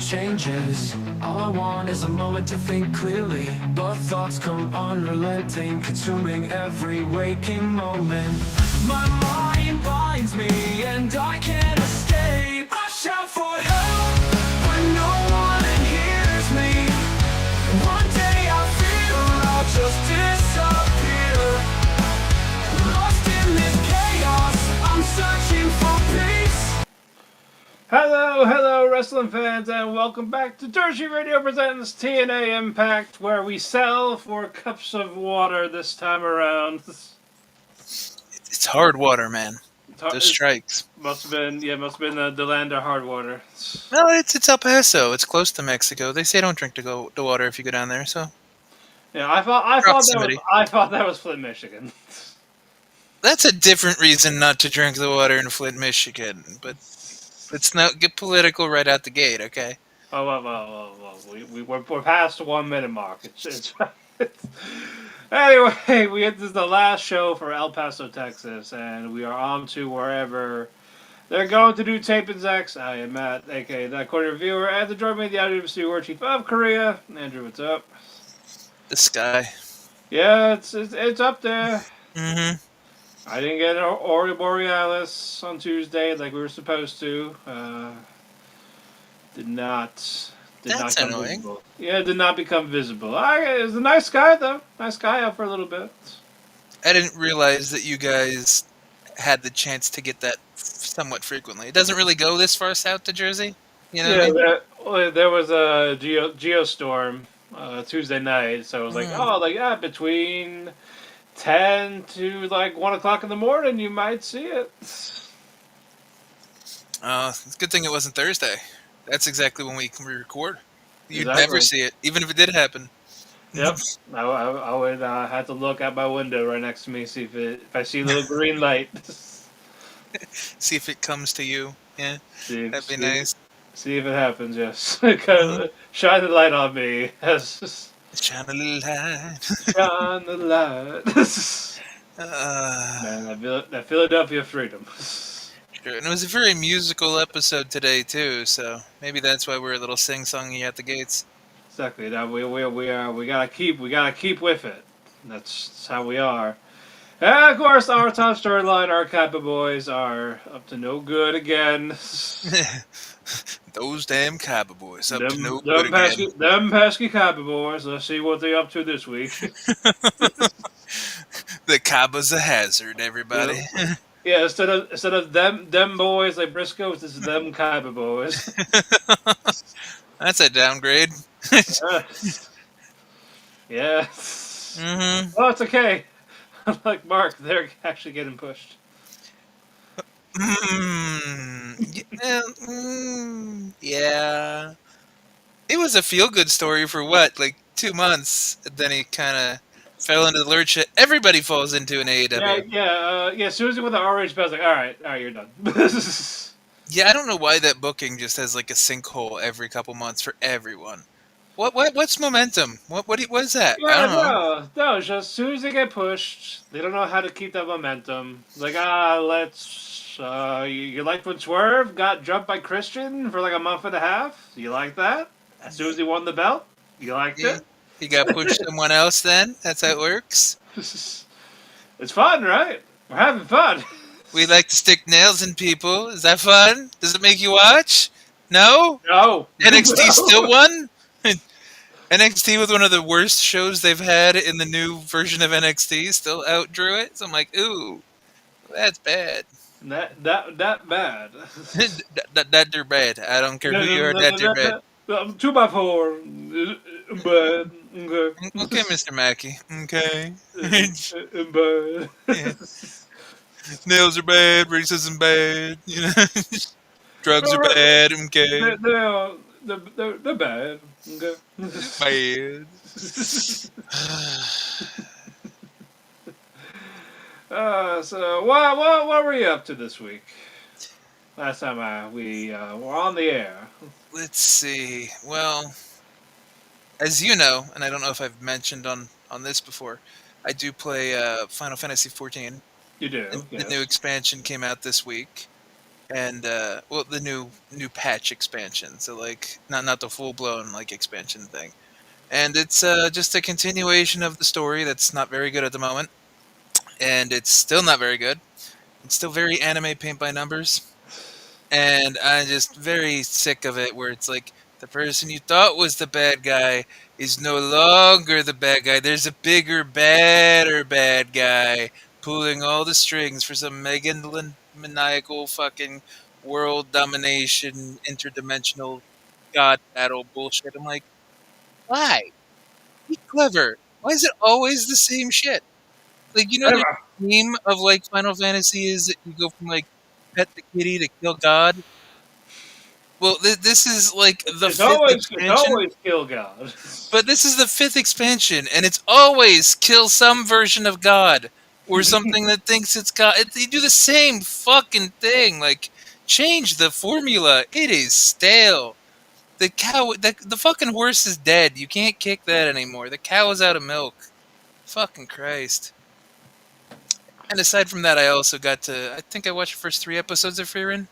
changes. All I want is a moment to think clearly, but thoughts come unrelenting, consuming every waking moment. My mind binds me and I can't escape. I shout for help when no one hears me. One day I feel I'll just disappear. Lost in this chaos, I'm searching for peace. Hello, wrestling fans, and welcome back to Jersey Radio presents TNA Impact, where we sell for cups of water this time around. It's hard water, man. Those strikes. Must have been the land of hard water. No, it's El Paso. It's close to Mexico. They say don't drink the water if you go down there. So yeah, I thought that was Flint, Michigan. that's a different reason not to drink the water in Flint, Michigan. But let's not get political right out the gate, okay? Oh we're past the 1 minute mark. It's Anyway, this is the last show for El Paso, Texas, and we are on to wherever they're going to do tapings X. I am Matt, aka That Corner Reviewer, and to join me, the Audio War Chief of Korea, Andrew. What's up? The sky. Yeah, it's up there. Mm-hmm. I didn't get an Aurora Borealis on Tuesday like we were supposed to. Did not That's become annoying. visible. Yeah, it did not become visible. It was a nice sky, though. Nice sky out for a little bit. I didn't realize that you guys had the chance to get that somewhat frequently. It doesn't really go this far south to Jersey. You know what I mean? There was a geostorm Tuesday night, so it was between 10 to 1 o'clock in the morning, you might see it. It's a good thing it wasn't Thursday. That's exactly when we record. You'd never see it, even if it did happen. Yep. I would have to look out my window right next to me, see if I see a little green light. See if it comes to you. Yeah, that'd be nice. See if it happens, yes. Shine the light on me. Shine a little light. Shine the light. Man, that Philadelphia freedom. Sure. And it was a very musical episode today too, so maybe that's why we're a little sing-songy at the gates. Exactly. Now we gotta keep with it. That's how we are. And of course, our top storyline, our Kappa boys are up to no good again. Those damn Kappa boys up to no good pesky, again. Them pesky Kappa boys. Let's see what they're up to this week. The Kappa's a hazard, everybody. Yeah. Yeah, instead of them boys like Briscoes, it's them Kappa boys. That's a downgrade. Yeah. Mm-hmm. Oh, it's okay. Like Mark, they're actually getting pushed. Yeah. It was a feel-good story for 2 months. Then he kind of fell into the lurch that everybody falls into in AEW. Yeah. Susie with the RH belt, like, all right, you're done. Yeah, I don't know why that booking just has a sinkhole every couple months for everyone. What's momentum? What is that? Yeah, I don't know. No, just as soon as they get pushed, they don't know how to keep that momentum. Like, you liked when Swerve got jumped by Christian for a month and a half? You like that? As soon as he won the belt, you liked it? He got pushed someone else then? That's how it works? It's fun, right? We're having fun. We like to stick nails in people. Is that fun? Does it make you watch? No? No. NXT still won? NXT with one of the worst shows they've had in the new version of NXT still outdrew it. So I'm like, ooh, that's bad. That bad. that they're bad. I don't care who you are, that they're bad. 2x4. Bad. Okay, Mr. Mackey. Okay. Bad. Yeah. Nails are bad, racism bad, drugs are bad, okay. They're bad. Okay. Bad. So what were you up to this week? Last time we were on the air. Let's see. Well, as you know, and I don't know if I've mentioned on this before, I do play Final Fantasy XIV. You do. The new expansion came out this week, and well, the new patch expansion. So like not the full blown like expansion thing. And it's just a continuation of the story that's not very good at the moment, and it's still not very good. It's still very anime paint by numbers, and I'm just very sick of it. Where it's like the person you thought was the bad guy is no longer the bad guy. There's a bigger, badder bad guy pulling all the strings for some maniacal fucking world domination, interdimensional god battle bullshit. I'm like, why? Be clever. Why is it always the same shit? Like, the Ever. theme of like Final Fantasy is that you go from like pet the kitty to kill God. Well, this is like the It's fifth expansion, always kill God. but this is the fifth expansion, and it's always kill some version of God or something that thinks it's God. You do the same fucking thing. Like, change the formula. It is stale. The cow, the fucking horse is dead. You can't kick that anymore. The cow is out of milk. Fucking Christ. And aside from that, I also got to. I think I watched the first 3 episodes of Frieren.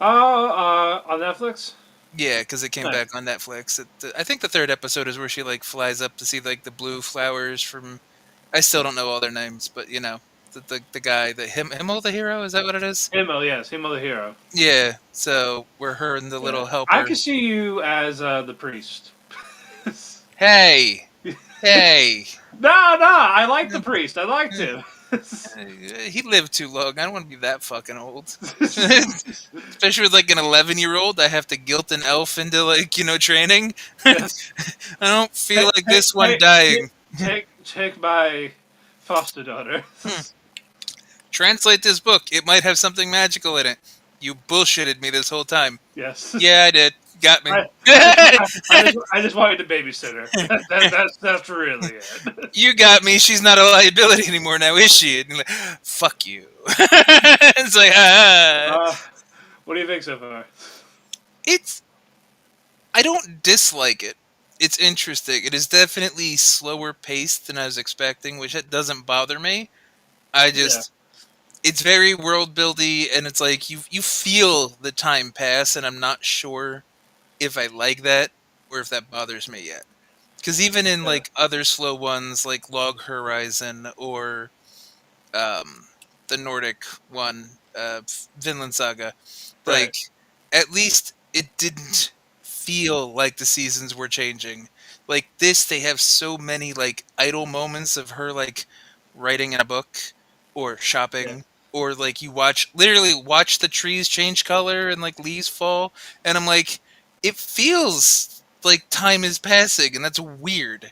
On Netflix? Yeah, because it came Nice. back on Netflix. I think the third episode is where she like flies up to see like the blue flowers from. I still don't know all their names, but the guy, the Himmel the hero, is that what it is? Himo, yes. Himo the hero. Yeah. So we're her and the little I helper. could see you as the priest. Hey, hey. No, I like the priest. I liked him. He lived too long. I don't want to be that fucking old. Especially with like an 11-year-old, I have to guilt an elf into like training. I don't feel like this one dying. Take my foster daughter. Translate this book. It might have something magical in it. You bullshitted me this whole time. Yes. Yeah, I did. Got me. I just wanted to babysit her. That's really it. You got me. She's not a liability anymore now, is she? And you're like, fuck you. It's like, What do you think so far? I don't dislike it. It's interesting. It is definitely slower paced than I was expecting, which it doesn't bother me. It's very world buildy, and it's like you feel the time pass, and I'm not sure if I like that or if that bothers me yet. Because even in like other slow ones like Log Horizon or the Nordic one, Vinland Saga, Right. like at least it didn't feel like the seasons were changing. Like this, they have so many like idle moments of her like writing in a book or shopping. Or like you literally watch the trees change color and like leaves fall, and I'm like, it feels like time is passing, and that's weird.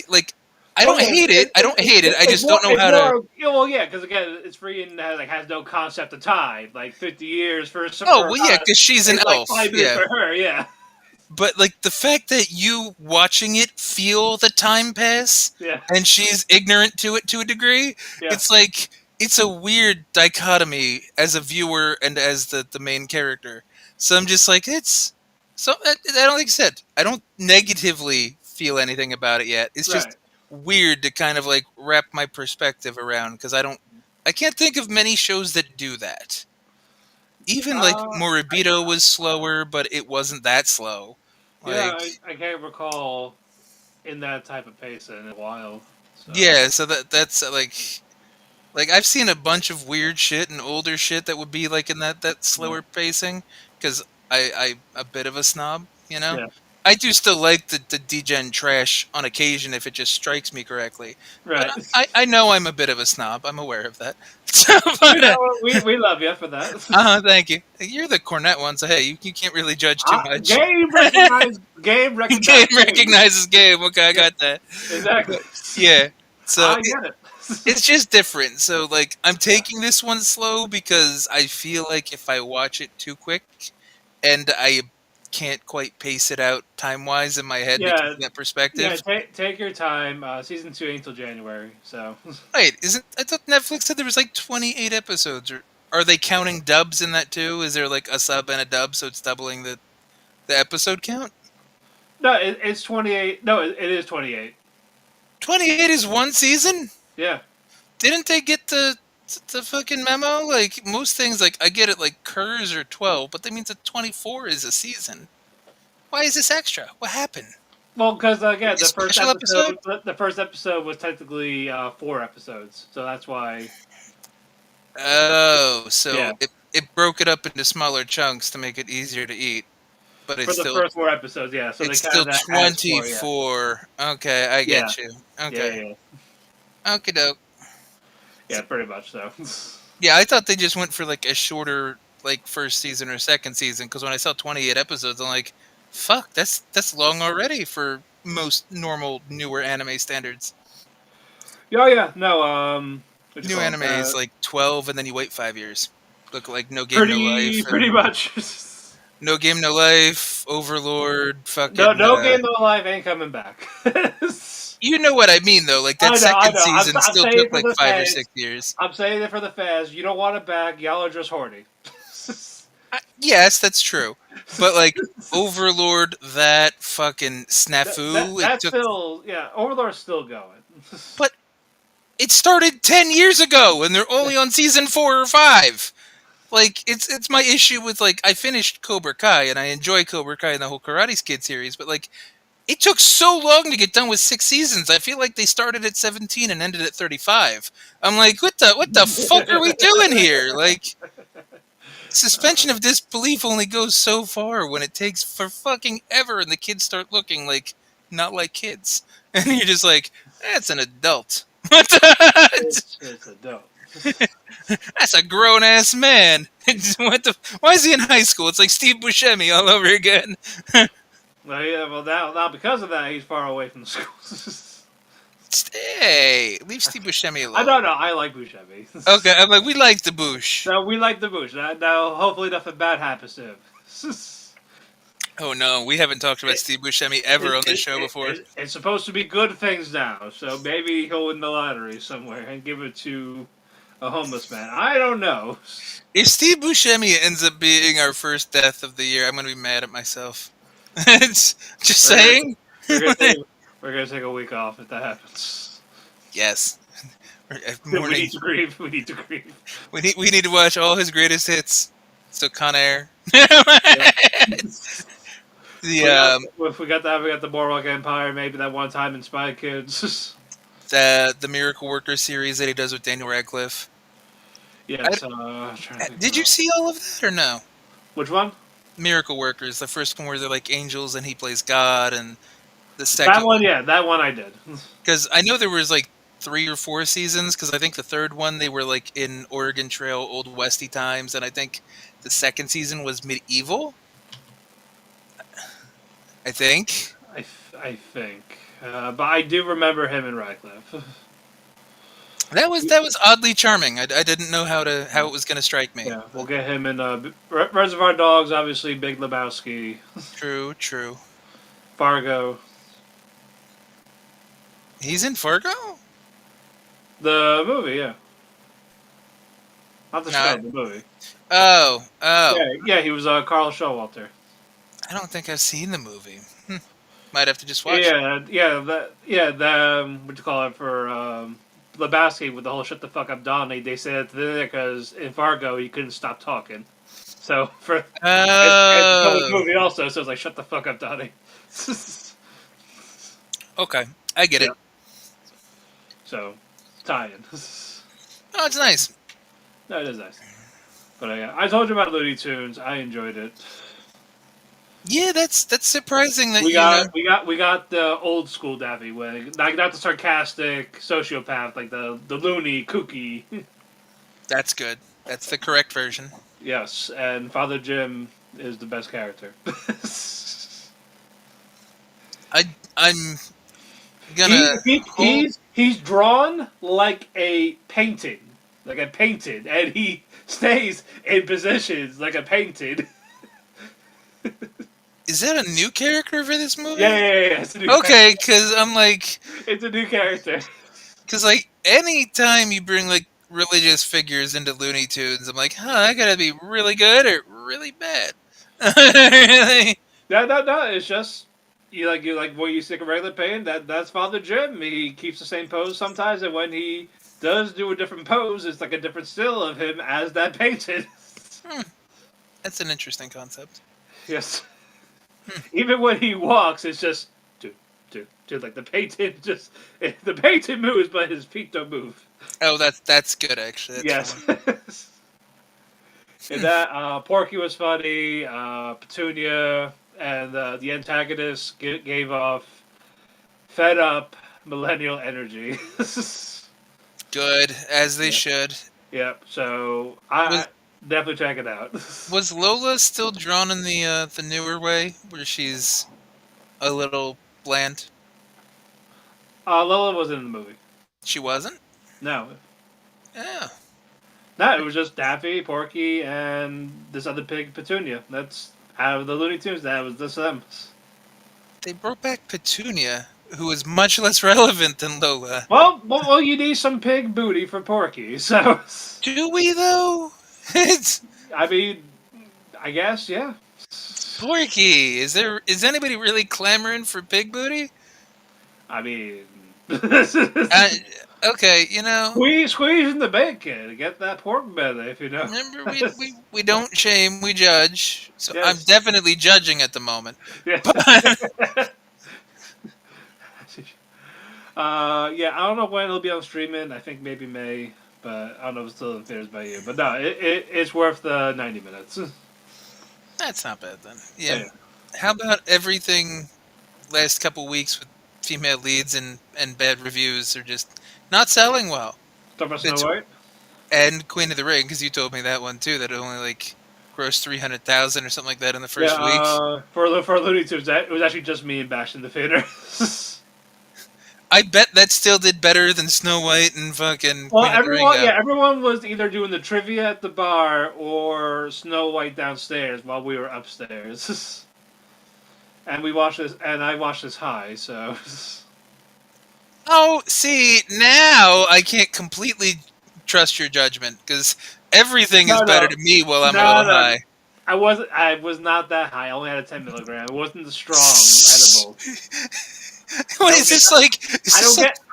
Like, I don't hate it. I don't hate it. I just don't know how to. Yeah, well, yeah, because again, it's free and has no concept of time. Like 50 years for some. Oh well, yeah, because she's an it's like elf. 5 minutes Yeah, for her. Yeah. but like the fact that you watching it feel the time pass, Yeah. and she's ignorant to it to a degree, Yeah. it's like it's a weird dichotomy as a viewer and as the main character. So I'm just like, it's so I don't think said I don't negatively feel anything about it yet. It's just weird to kind of like wrap my perspective around because I can't think of many shows that do that. Even like Moribito was slower, but it wasn't that slow. Yeah, Like I can't recall in that type of pace in a while. So. yeah, so that's like I've seen a bunch of weird shit and older shit that would be like in that slower pacing because I'm a bit of a snob, Yeah. I do still like the degen trash on occasion if it just strikes me correctly. Right. But I know I'm a bit of a snob. I'm aware of that. We love you for that. Thank you. You're the cornet one, so hey, you can't really judge too much. Game recognizes game. Game recognizes game. Okay, I got that. Exactly. Yeah. So I get it. it's just different. So like I'm taking this one slow because I feel like if I watch it too quick and I can't quite pace it out time wise in my head because of that perspective. Yeah, take your time. Season 2 ain't until January, so. Wait, I thought Netflix said there was like 28 episodes, or are they counting dubs in that too? Is there like a sub and a dub, so it's doubling the episode count? No, it's 28. No, it is 28. 28 is one season? Yeah. Didn't they get the It's a fucking memo. Like most things, like I get it. Like curs are 12, but that means that 24 is a season. Why is this extra? What happened? Well, because again, A special episode? the first episode was technically 4 episodes, so that's why. Oh, so Yeah, it broke it up into smaller chunks to make it easier to eat, but for the first 4 episodes, yeah. So they it's counted still that as 4, yeah, 24. Okay, I yeah, get you. yeah, Okay, yeah, okay, doke. yeah, pretty much so. Yeah, I thought they just went for like a shorter like first season or second season because when I saw 28 episodes, I'm like, fuck, that's long already for most normal newer anime standards. Yeah, yeah, no, what you New call anime it? is like 12 and then you wait 5 years. Look like No Game No Life Pretty and much. No Game No Life, Overlord, No, fucking. no game, no life ain't coming back. You know what I mean though. Like that I second know. season I'm still saying took it for like the 5 or 6 fans. years. I'm saying it for the fans. You don't want it back. Y'all are just horny. Yes, that's true. But like Overlord, that fucking snafu, it That's took. still, yeah. Overlord's still going. But it started 10 years ago, and they're only on season 4 or 5. Like it's my issue with like I finished Cobra Kai and I enjoy Cobra Kai and the whole Karate Kid series, but like it took so long to get done with 6 seasons. I feel like they started at 17 and ended at 35. I'm like, what the fuck are we doing here? Like suspension of disbelief only goes so far when it takes for fucking ever and the kids start looking like not like kids. And you're just like, that's an adult. It's a dope. That's a grown ass man. Why is he in high school? It's like Steve Buscemi all over again. Well, yeah, well now because of that, he's far away from the schools. Hey, leave Steve Buscemi I alone. don't know. I like Buscemi. Okay, I'm like, we like the Bush. No, we like the Bush. Now, hopefully, nothing bad happens to him. Oh no, we haven't talked about Steve Buscemi ever on this show before. It's supposed to be good things now, so maybe he'll win the lottery somewhere and give it to a homeless man. I don't know. If Steve Buscemi ends up being our first death of the year, I'm gonna be mad at myself. It's just saying. We're gonna take, we're gonna take a week off if that happens. Yes. We need to grieve. We need to grieve. We need to watch all his greatest hits. So Con Air. If we got the Boardwalk Empire, maybe that one time in Spy Kids. The Miracle Worker series that he does with Daniel Radcliffe. Yes. Did you see all of that or no? Which one? Miracle Workers, the first one where they're like angels and he plays God, and the second That one, yeah, that one I did. because I know there was like 3 or 4 seasons. Because I think the third one they were like in Oregon Trail, Old Westy times, and I think the second season was medieval. I think. I think, but I do remember him and Radcliffe. That was oddly charming. I didn't know how it was going to strike me. Yeah, we'll get him in Reservoir Dogs, obviously, Big Lebowski, True. Fargo. He's in Fargo? The movie, yeah. Not the No. show, the movie. Oh. Yeah, he was Carl Showalter. I don't think I've seen the movie. Might have to just watch it. What you call it for Lebowski with the whole "shut the fuck up, Donnie"? They said it because in Fargo he couldn't stop talking. So for it's the movie also, so it's like "shut the fuck up, Donnie." Okay, I get it. So tie-in. Oh, it's nice. No, it is nice. But I told you about Looney Tunes. I enjoyed it. Yeah, that's surprising that We got the old school Daffy way, not the sarcastic sociopath like the loony kooky. That's good. That's the correct version. Yes, and Father Jim is the best character. I'm gonna. He's drawn like a painting, and he stays in positions like a painted. Is that a new character for this movie? Yeah. It's a new Okay, because I'm like, it's a new character. because like anytime you bring like religious figures into Looney Tunes, I'm like, I gotta be really good or really bad. Really? No. It's just you like when you stick a regular paint. That's Father Jim. He keeps the same pose sometimes, and when he does do a different pose. It's like a different still of him as that painted. Hmm, that's an interesting concept. Yes. Even when he walks, it's just like the painted the painted moves, but his feet don't move. Oh, that's good actually. That's Yes. funny. And that Porky was funny. Petunia and the antagonist gave off fed up millennial energy. Good, as they Yeah. should. Yep. So I Was definitely check it out. was Lola still drawn in the newer way, where she's a little bland? Lola wasn't in the movie. She wasn't. No. Yeah, No, it was just Daffy, Porky, and this other pig, Petunia. That's out of the Looney Tunes. That was just them. they brought back Petunia, who is much less relevant than Lola. Well, you need some pig booty for Porky. So, Do we though? It's I mean, I guess yeah. Porky. Is anybody really clamoring for pig booty? I mean, Okay, you know. squeeze in the bacon and get that pork belly if you know. Remember, we don't shame, we judge. So I'm Yes. definitely judging at the moment. Yeah. Yeah, I don't know when it'll be on streaming. I think maybe May, but I don't know if it's still in theaters by you. But no, it's worth the 90 minutes. That's not bad then. Yeah. Yeah. How about everything last couple weeks with female leads and bad reviews are just not selling well? Talk about Snow It's- White? And Queen of the Ring, because you told me that one too, that it only like grossed 300,000 or something like that in the first week. For Looney Tunes, it was actually just me and Bash in the theater. I bet that still did better than Snow White and fucking Well, Queen of the Ring. everyone was either doing the trivia at the bar or Snow White downstairs while we were upstairs. And we watched this, and I watched this high, so. Oh, see, now I can't completely trust your judgment, because everything is No, better no. to me while I'm a No, little no. high. I was not that high. I only had a 10 milligram. It wasn't the strong edible. What is this like?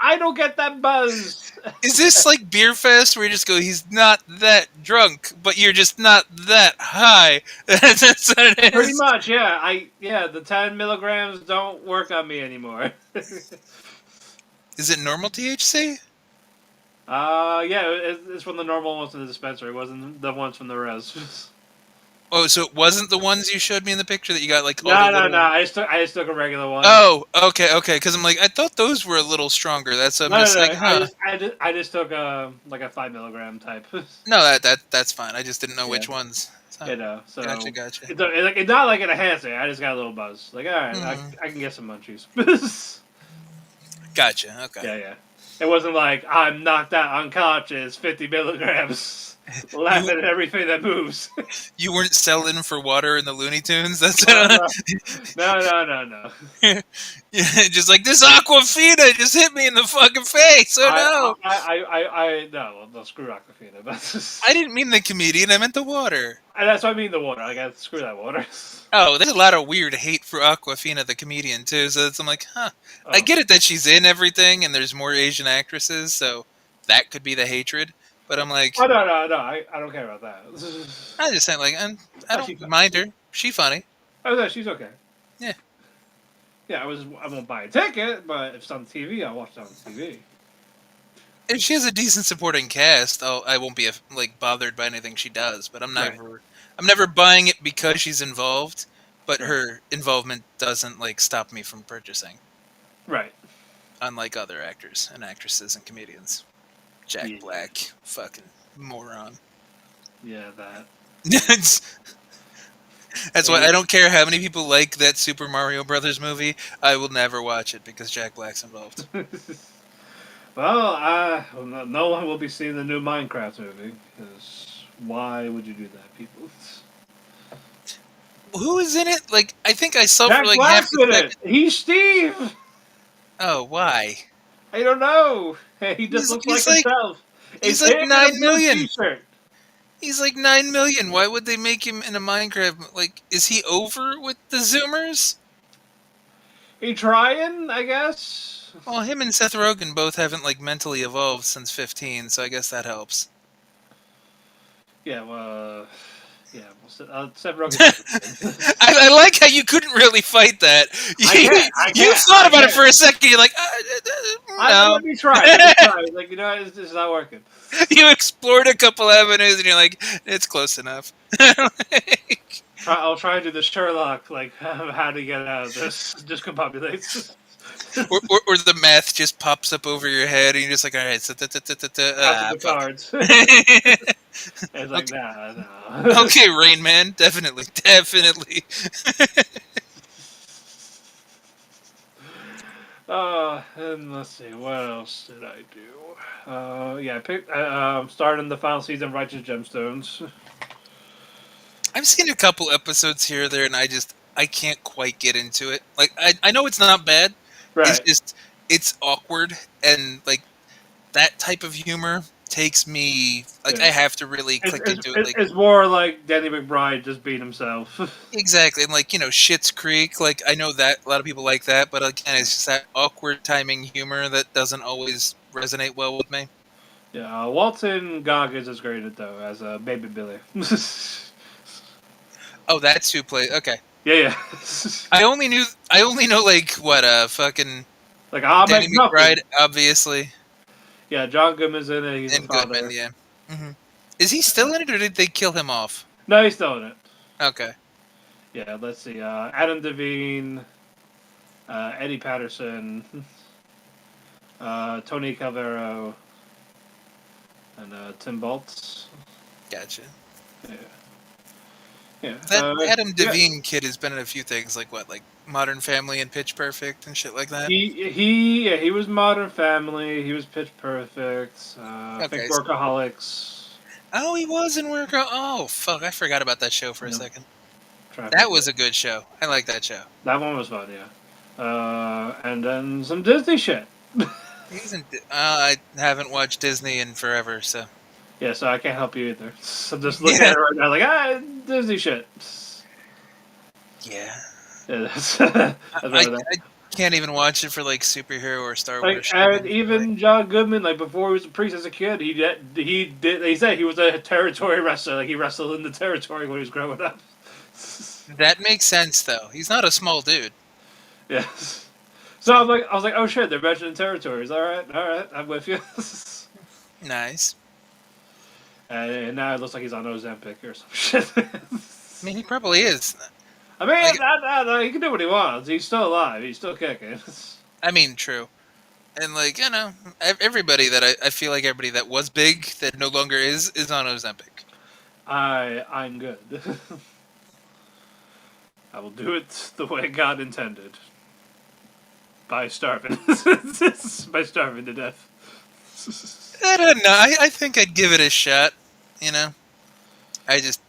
I don't get that buzz. Is this like Beer Fest where you just go, he's not that drunk, but you're just not that high? That's what it is. Pretty much, yeah. The 10 milligrams don't work on me anymore. Is it normal THC? Yeah, it's from the normal ones in the dispensary. It wasn't the ones from the res. Oh, so it wasn't the ones you showed me in the picture that you got like all No, the no, little... no. I just took a regular one. Oh, okay, because I'm like, I thought those were a little stronger. That's I'm No, just no, like, no. huh. I just took like a 5 milligram type. No, that's fine. I just didn't know which ones. So, You know, so gotcha. it's not like an enhancer. I just got a little buzz. Like, all right, I can get some munchies. Gotcha. Okay. Yeah. It wasn't like I'm knocked out unconscious, 50 milligrams, laughing at everything that moves. You weren't selling for water in the Looney Tunes. That's No. Yeah, just like this Aquafina just hit me in the fucking face. Oh no! No, screw Aquafina. But I didn't mean the comedian. I meant the water. and that's what I mean the water. I got screw that water. Oh, there's a lot of weird hate for Aquafina the comedian too. So I'm like, huh. I get it that she's in everything, and there's more Asian actresses, so that could be the hatred. But I'm like, Oh no, I don't care about that. I'm just saying, like, I don't mind her. She's funny. Oh no, she's okay. Yeah. Yeah, I won't buy a ticket, but if it's on TV, I'll watch it on TV. If she has a decent supporting cast, I won't be like bothered by anything she does. But I'm never buying it because she's involved. But her involvement doesn't like stop me from purchasing. Right. Unlike other actors and actresses and comedians. Jack Black, fucking moron. Yeah, that. That's why I don't care how many people like that Super Mario Brothers movie. I will never watch it because Jack Black's involved. Well, no one will be seeing the new Minecraft movie, because why would you do that, people? Who is in it? Like, I think I saw Jack for like Black's half in a it! second. He's Steve! Oh, why? I don't know! He just looks like himself. He's It's like him in 9 a blue million. T-shirt. He's like 9 million. Why would they make him in a Minecraft? Like, is he over with the Zoomers? He trying, I guess? Well, him and Seth Rogen both haven't like mentally evolved since 15, so I guess that helps. Yeah, well, Seth Rogen. I like how you couldn't really fight that. I You can't. thought about it for a second. You're like, no. Let me try. Let me try. Like, this is not working. You explored a couple avenues, and you're like, it's close enough. I'll try to do the Sherlock, like how to get out of this discombobulates. or the math just pops up over your head, and you're just like, all right, so After the fuck. cards. It's like, Okay. nah. Okay, Rain Man, definitely. And let's see, what else did I do? Yeah, I picked. Starting the final season of Righteous Gemstones. I've seen a couple episodes here or there, and I can't quite get into it. Like, I know it's not bad. It's Right. just, it's awkward, and like that type of humor takes me, like, Yeah. I have to really click into it. Like, It's more like Danny McBride just being himself. exactly, and like, Schitt's Creek. Like, I know that a lot of people like that, but again, it's just that awkward timing humor that doesn't always resonate well with me. Yeah, Walton Goggins is great at though as a baby Billy. Oh, that's who plays. Okay, Yeah. I only know like what fucking Like I'll Danny make nothing. McBride, obviously, Yeah, John Goodman's in it. He's and the father. Goodman. Yeah. hmm Is he still in it, or did they kill him off? No, he's still in it. Okay. Yeah, let's see. Adam Devine, Eddie Patterson, Tony Calvero, and Tim Baltz. Gotcha. Yeah. Yeah. That Adam Yeah. Devine kid has been in a few things, like what, like Modern Family and Pitch Perfect and shit like that. He was Modern Family. He was Pitch Perfect. I Okay, think so- Workaholics. Oh, he was in Work. Oh, fuck! I forgot about that show for a Yeah. second. Traffic. That was a good show. I like that show. That one was fun, yeah. And then some Disney shit. He's in. I haven't watched Disney in forever, so Yeah, so I can't help you either. So I'm just looking at it right now, like Disney shit. yeah. Yeah, that's about that. I can't even watch it for like superhero or Star Wars. Like, shit. and even John Goodman, like before he was a priest as a kid, he did. They said he was a territory wrestler. Like he wrestled in the territory when he was growing up. That makes sense, though. He's not a small dude. Yeah. So I was like, oh shit, they're mentioning territories. All right, I'm with you. Nice. And now it looks like he's on Ozempic or some shit. I mean, he probably is. I mean, Like- he can do what he wants. He's still alive. He's still kicking. I mean, true. And like, everybody that I feel like everybody that was big that no longer is on Ozempic. I'm good. I will do it the way God intended. By starving. By starving to death. I don't know. I think I'd give it a shot. I just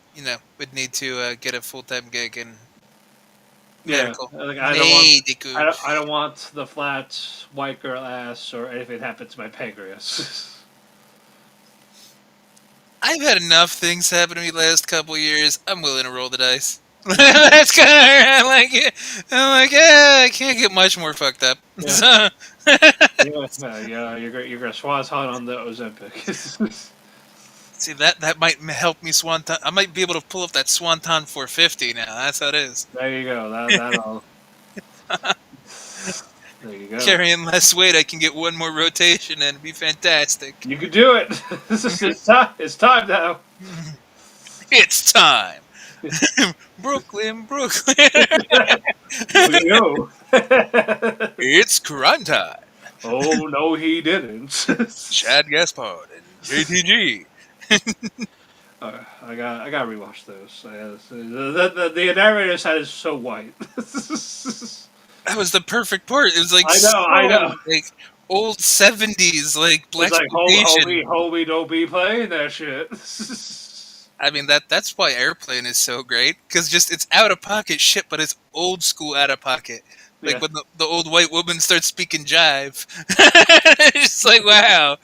would need to get a full-time gig in medical. Yeah, like Medical. I don't want the flat white girl ass or anything happen to my pancreas. I've had enough things happen to me last couple years. I'm willing to roll the dice. That's kind of I'm like, I can't get much more fucked up. Yeah. So, Yeah, you're gonna swan hunt on the Ozempic. see that might help me swanton. I might be able to pull up that swanton 450 now. That's how it is. There you go. That'll. There you go. Carrying less weight, I can get one more rotation and it'd be fantastic. You can do it. It's time. It's time now. It's time. Brooklyn. Here we go. It's crime time. Oh no, he didn't. Chad Gaspard and JTG. I gotta rewatch those. The narrator's head is so white. That was the perfect part. It was like I know. like old 70s like black It's like exploitation. homie, don't be playing that shit. I mean that's why Airplane is so great, because just it's out of pocket shit, but it's old school out of pocket. Like Yeah. when the old white woman starts speaking jive, it's like wow.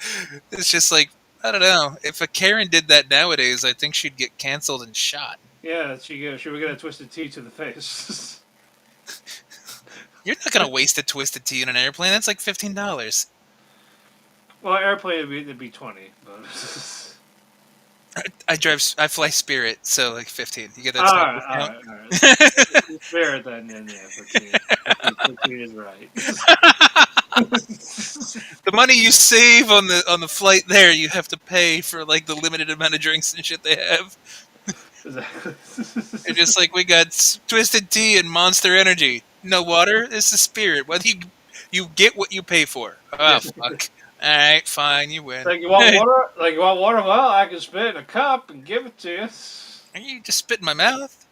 It's just like I don't know. If a Karen did that nowadays, I think she'd get canceled and shot. Yeah, she would get a twisted T to the face. You're not gonna waste a Twisted Tea in an airplane. That's like $15. Well, airplane it'd be 20, but. I fly Spirit, so like 15. You get that All small right, discount. all right. Fair then, yeah, 15. 15 is right. The money you save on the flight there, you have to pay for like the limited amount of drinks and shit they have. Exactly. They're just like, we got Twisted Tea and Monster Energy. No water. It's the Spirit. Whether you get what you pay for. Oh fuck. All right, fine, you win. Like you want water? Like you want water? Well, I can spit in a cup and give it to you. And you just spit in my mouth.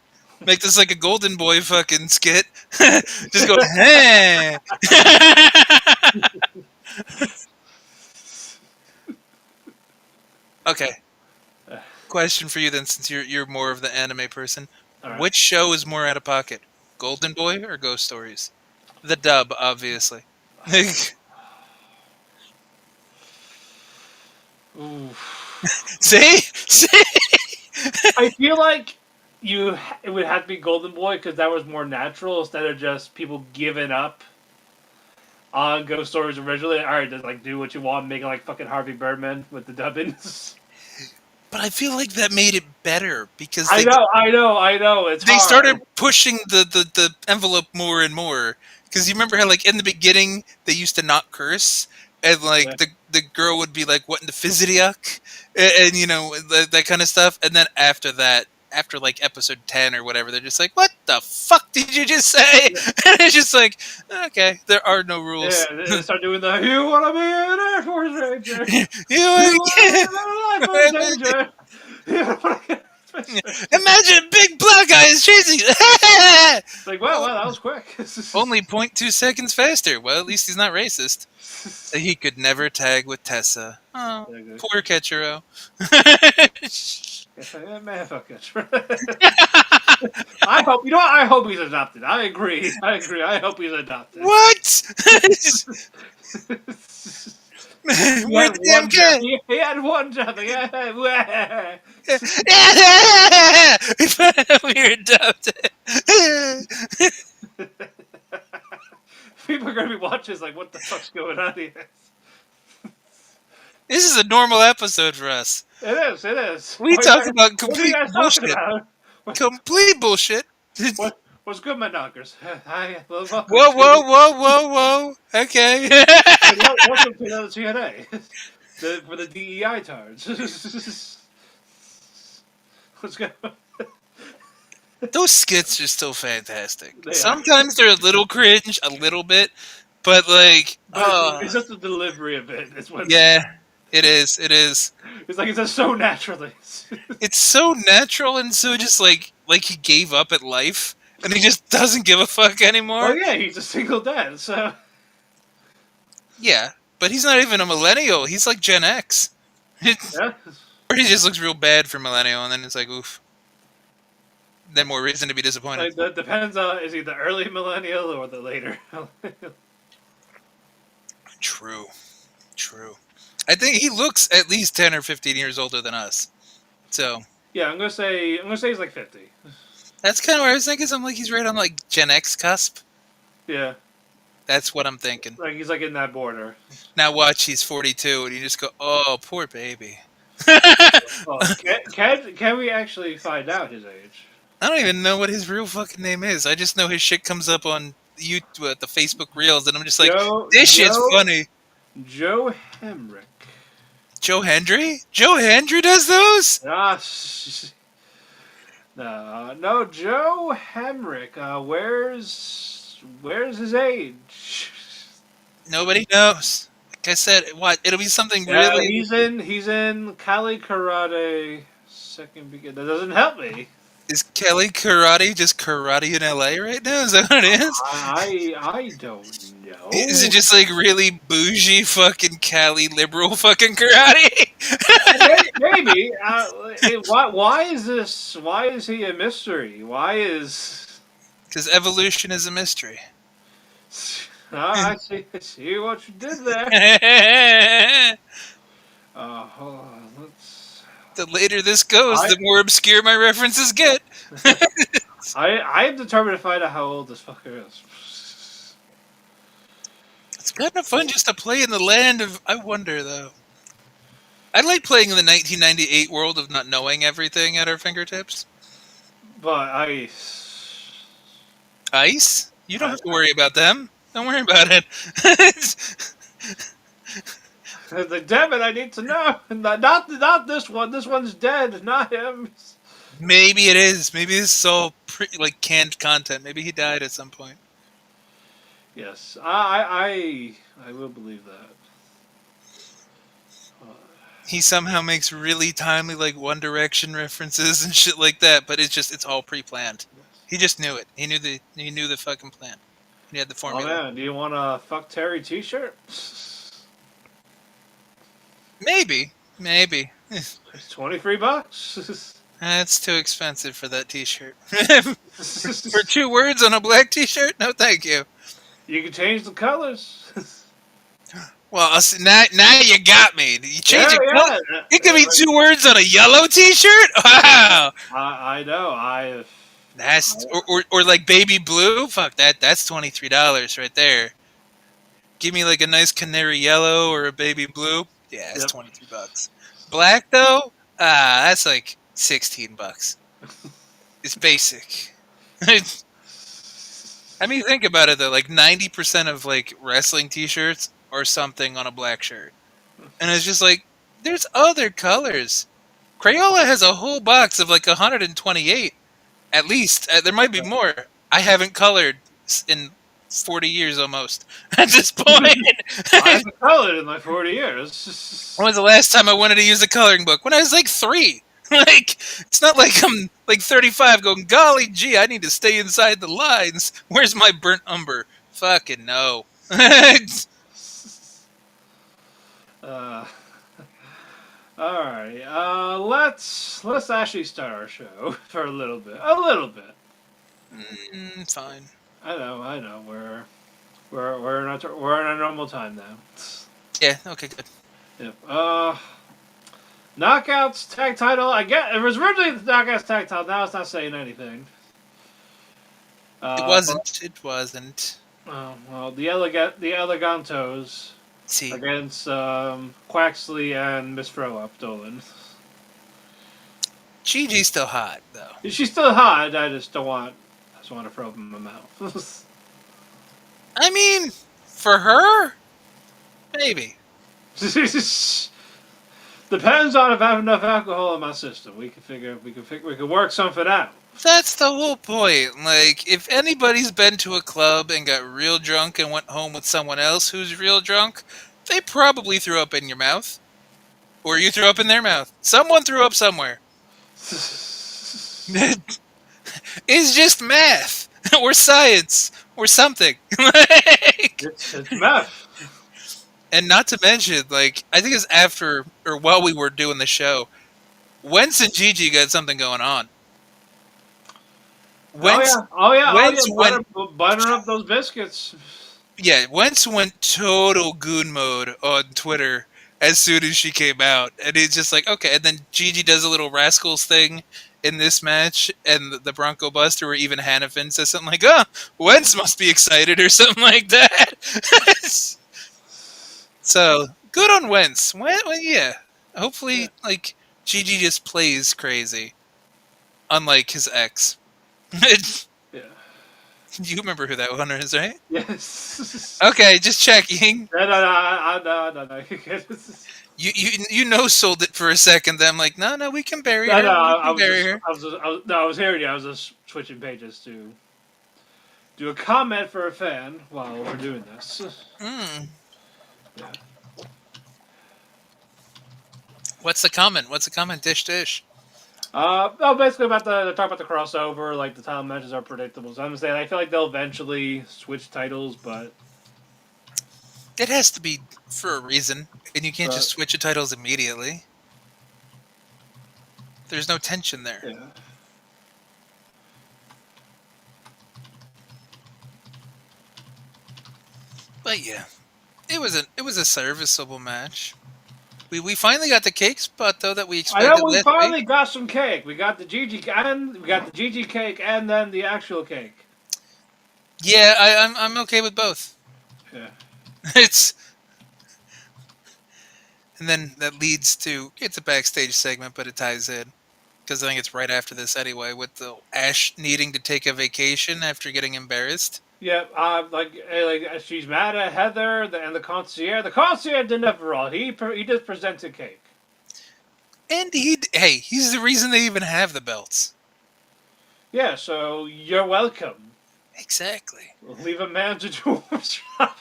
Make this like a Golden Boy fucking skit. Just go, hey. Okay. Question for you then, since you're more of the anime person. All right. Which show is more out of pocket, Golden Boy or Ghost Stories? The dub, obviously. Ooh. See? I feel like it would have to be Golden Boy because that was more natural instead of just people giving up on Ghost Stories originally. All right, just like do what you want, make it like fucking Harvey Birdman with the dubbins. But I feel like that made it better because I know. It's they hard. started pushing the envelope more and more. Because you remember how, like, in the beginning, they used to not curse, and like Yeah. the girl would be like, "What in the fizzitiuck?" And you know that kind of stuff. And then after that, after like episode 10 or whatever, they're just like, "What the fuck did you just say?" And it's just like, okay, there are no rules. Yeah, they start doing the "You want to be an Air Force Ranger? You You want to live in danger? You wanna get imagine a big black guy is chasing you. It's like, wow, that was quick. Only 0.2 seconds faster. Well, at least he's not racist. He could never tag with Tessa. Oh, poor Ketchero. Yeah, man, fuck it. I hope, you know what? I hope he's adopted. I agree. I hope he's adopted. What? He Where's had the damn one kid? job. He had one job. Yeah. We're adopted. People are going to be watching this like, what the fuck's going on here? This is a normal episode for us. It is. We talk about What are you complete guys talking bullshit. about? Complete bullshit. What's good, my knockers? Hi, welcome Whoa. Okay. welcome to another TNA. For the DEI tards. Let's go. Those skits are still fantastic. They are. Sometimes they're a little cringe, a little bit, but like, It's just the delivery of it. It's what. yeah, it is. It's like it's just so naturally. It's so natural and so just like he gave up at life and he just doesn't give a fuck anymore. Oh yeah, he's a single dad. So. Yeah, but he's not even a millennial. He's like Gen X. Yeah. Or he just looks real bad for millennial, and then it's like, oof. Then more reason to be disappointed. Like, that depends on is he the early millennial or the later. True. I think he looks at least 10 or 15 years older than us. So Yeah, I'm gonna say he's like 50. that's kind of what I was thinking. I'm like, he's right on like Gen X cusp. Yeah, That's what I'm thinking. like he's like in that border. Now watch, he's 42, and you just go, oh, poor baby. Well, can we actually find out his age? I don't even know what his real fucking name is. I just know his shit comes up on YouTube, the Facebook Reels, and I'm just like, this shit's funny. Joe Hendry. Joe Hendry? Joe Hendry does those? No, Joe Hendry. Where's his age? Nobody knows. Like I said, what? It'll be something Yeah, really. he's in Cali Karate second beginning. That doesn't help me. Is Kelly Karate just karate in LA right now? Is that what it is? I don't know. Is it just like really bougie fucking Cali liberal fucking karate? Maybe. Why is this? Why is he a mystery? Why is? Because evolution is a mystery. I see what you did there. Hold on. The later this goes, the more obscure my references get. I am determined to find out how old this fucker is. It's kind of fun just to play in the land of I wonder though. I like playing in the 1998 world of not knowing everything at our fingertips. But Ice? You don't I, have to worry about them. Don't worry about it. the damn it, I need to know. Not this one. This one's dead, not him. Maybe it is. Maybe this is all like canned content. Maybe he died at some point. Yes, I will believe that. He somehow makes really timely like One Direction references and shit like that, but it's all pre-planned. He just knew it. He knew the fucking plan. He had the Oh formula. man, do you want a fuck Terry T-shirt? Maybe. It's $23. That's too expensive for that T-shirt. For 2 words on a black T-shirt? No, thank you. You can change the colors. Well, now you got me. You change it. Yeah. It could be 2 words on a yellow T-shirt. Wow. I know. That's or like baby blue. Fuck that. That's $23 right there. Give me like a nice canary yellow or a baby blue. Yeah, it's $23. Black though, that's like $16. It's basic. I mean, think about it though. Like 90% of like wrestling T-shirts are something on a black shirt, and it's just like there's other colors. Crayola has a whole box of like 128, at least. There might be more. I haven't colored in 40 years almost at this point. I haven't colored in like 40 years. When was the last time I wanted to use a coloring book? When I was like 3. Like, it's not like I'm like 35 going, golly gee, I need to stay inside the lines. Where's my burnt umber? Fucking no. Alright, let's actually start our show for a little bit. A little bit. Fine. I know. We're in our normal time now. Yeah, okay, good. Yep. Knockouts tag title. I get it was originally the Knockouts tag title. Now it's not saying anything. It wasn't. Well, the Elegantos See. against Quaxley and Miss Throw Up Dolin. Gigi's still hot though. She's still hot. I just want to throw up in my mouth. I mean, for her, maybe. Depends on if I have enough alcohol in my system. We can work something out. That's the whole point. Like, if anybody's been to a club and got real drunk and went home with someone else who's real drunk, they probably threw up in your mouth. Or you threw up in their mouth. Someone threw up somewhere. It's just math. Or science. Or something. It's math. And not to mention, like, I think it's after, or while we were doing the show, Wentz and Gigi got something going on. Wentz butter up those biscuits. Yeah, Wentz went total goon mode on Twitter as soon as she came out. And it's just like, okay. And then Gigi does a little Rascals thing in this match, and the Bronco Buster, or even Hannafin says something like, oh, Wentz must be excited, or something like that. So, good on Wentz. Well, yeah. Hopefully, like, Gigi just plays crazy. Unlike his ex. Yeah. You remember who that one is, right? Yes. Okay, just checking. No. You no sold it for a second. Then I'm like, no, we can bury her. I was hearing you. I was just switching pages to do a comment for a fan while we're doing this. Mm. Yeah. What's the comment? Dish. Basically talk about the crossover. Like the title matches are predictable. So I'm saying I feel like they'll eventually switch titles, but it has to be for a reason, and you can't just switch the titles immediately. There's no tension there. Yeah. But yeah, it was a serviceable match. We finally got the cake spot though that we expected. I know we finally got some cake. We got the Gigi cake and then the actual cake. Yeah, I'm okay with both. Yeah. It's and then that leads to it's a backstage segment, but it ties in because I think it's right after this anyway, with the Ash needing to take a vacation after getting embarrassed. Yeah, she's mad at Heather and the concierge. The concierge did never all. He just presented cake. And he's the reason they even have the belts. Yeah, so you're welcome. Exactly. Leave a man to do his job.